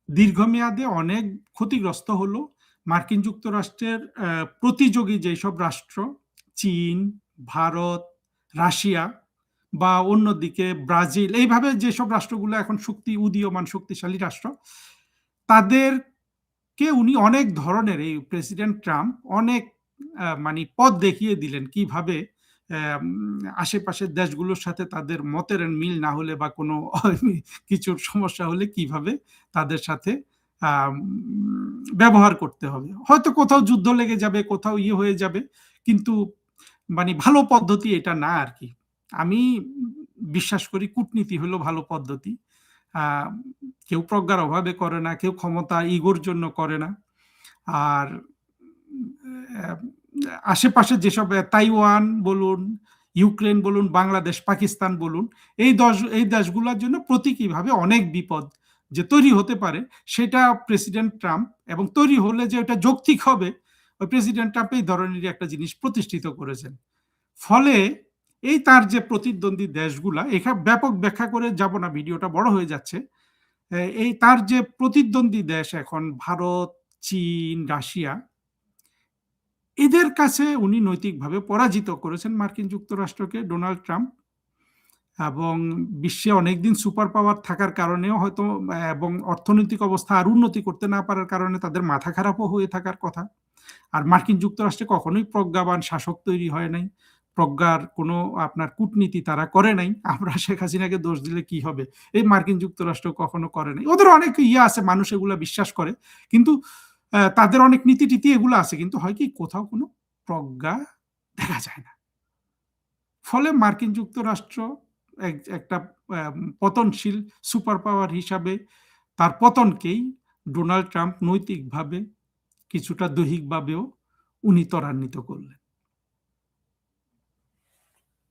দীর্ঘমেয়াদে অনেক ক্ষতিগ্রস্ত হলো। মার্কিন যুক্তরাষ্ট্রের প্রতিযোগী যেসব রাষ্ট্র, চীন, ভারত, রাশিয়া, বা অন্যদিকে ব্রাজিল, এইভাবে যেসব রাষ্ট্রগুলো এখন উদীয়মান শক্তিশালী রাষ্ট্র, তাদেরকে উনি অনেক ধরনের, এই প্রেসিডেন্ট ট্রাম্প অনেক মানে পথ দেখিয়ে দিলেন কিভাবে আশেপাশের দেশগুলোর সাথে তাদের মতের মিল না হলে, বা কোনো কিছুর সমস্যা হলে কিভাবে তাদের সাথে ব্যবহার করতে হবে। হয়তো কোথাও যুদ্ধ লেগে যাবে, কোথাও ইয়ে হয়ে যাবে, কিন্তু মানে ভালো পদ্ধতি এটা না আর কি। আমি বিশ্বাস করি কূটনীতি হলো ভালো পদ্ধতি। আহ, কেউ প্রজ্ঞার অভাবে করে না, কেউ ক্ষমতা ইগোর জন্য করে না। আর আহ, আশেপাশে যেসব তাইওয়ান বলুন, ইউক্রেন বলুন, বাংলাদেশ, পাকিস্তান বলুন, এই দেশগুলোর জন্য প্রতীকীভাবে অনেক বিপদ যে তৈরি হতে পারে, সেটা প্রেসিডেন্ট ট্রাম্প, এবং তৈরি হলে যে ওটা যৌক্তিক হবে, ওই প্রেসিডেন্ট ট্রাম্প এই ধরনের একটা জিনিস প্রতিষ্ঠিত করেছেন। ফলে এই তার যে প্রতিদ্বন্দ্বী দেশগুলা, এখানে ব্যাপক ব্যাখ্যা করে যাব না, ভিডিওটা বড় হয়ে যাচ্ছে। এই তার যে প্রতিদ্বন্দ্বী দেশ এখন ভারত, চীন, রাশিয়া, এদের কাছে উনি নৈতিকভাবে পরাজিত করেছেন মার্কিন যুক্তরাষ্ট্রকে, ডোনাল্ড ট্রাম্প। এবং বিশ্বে অনেকদিন সুপার পাওয়ার থাকার কারণেও হয়তো, এবং অর্থনৈতিক অবস্থা আর উন্নতি করতে না পারার কারণে তাদের মাথা খারাপও হয়ে থাকার কথা। আর মার্কিন যুক্তরাষ্ট্রে কখনোই প্রজ্ঞাবান শাসক তৈরি হয় নাই, প্রজ্ঞার কোনো আপনার কূটনীতি তারা করে নাই। আমরা শেখ হাসিনাকে দোষ দিলে কি হবে, এই মার্কিন যুক্তরাষ্ট্র কখনো করে নাই। ওদের অনেক ইয়ে আছে, মানুষ এগুলা বিশ্বাস করে, কিন্তু তাদের অনেক নীতি টিতি এগুলো আছে, কিন্তু হয় কি কোথাও কোনো প্রজ্ঞা দেখা যায় না। ফলে মার্কিন যুক্তরাষ্ট্র একটা পতনশীল সুপার পাওয়ার হিসাবে তার পতনকেই ডোনাল্ড ট্রাম্প নৈতিকভাবে, কিছুটা দৈহিকভাবেও উনি ত্বরান্বিত করলেন।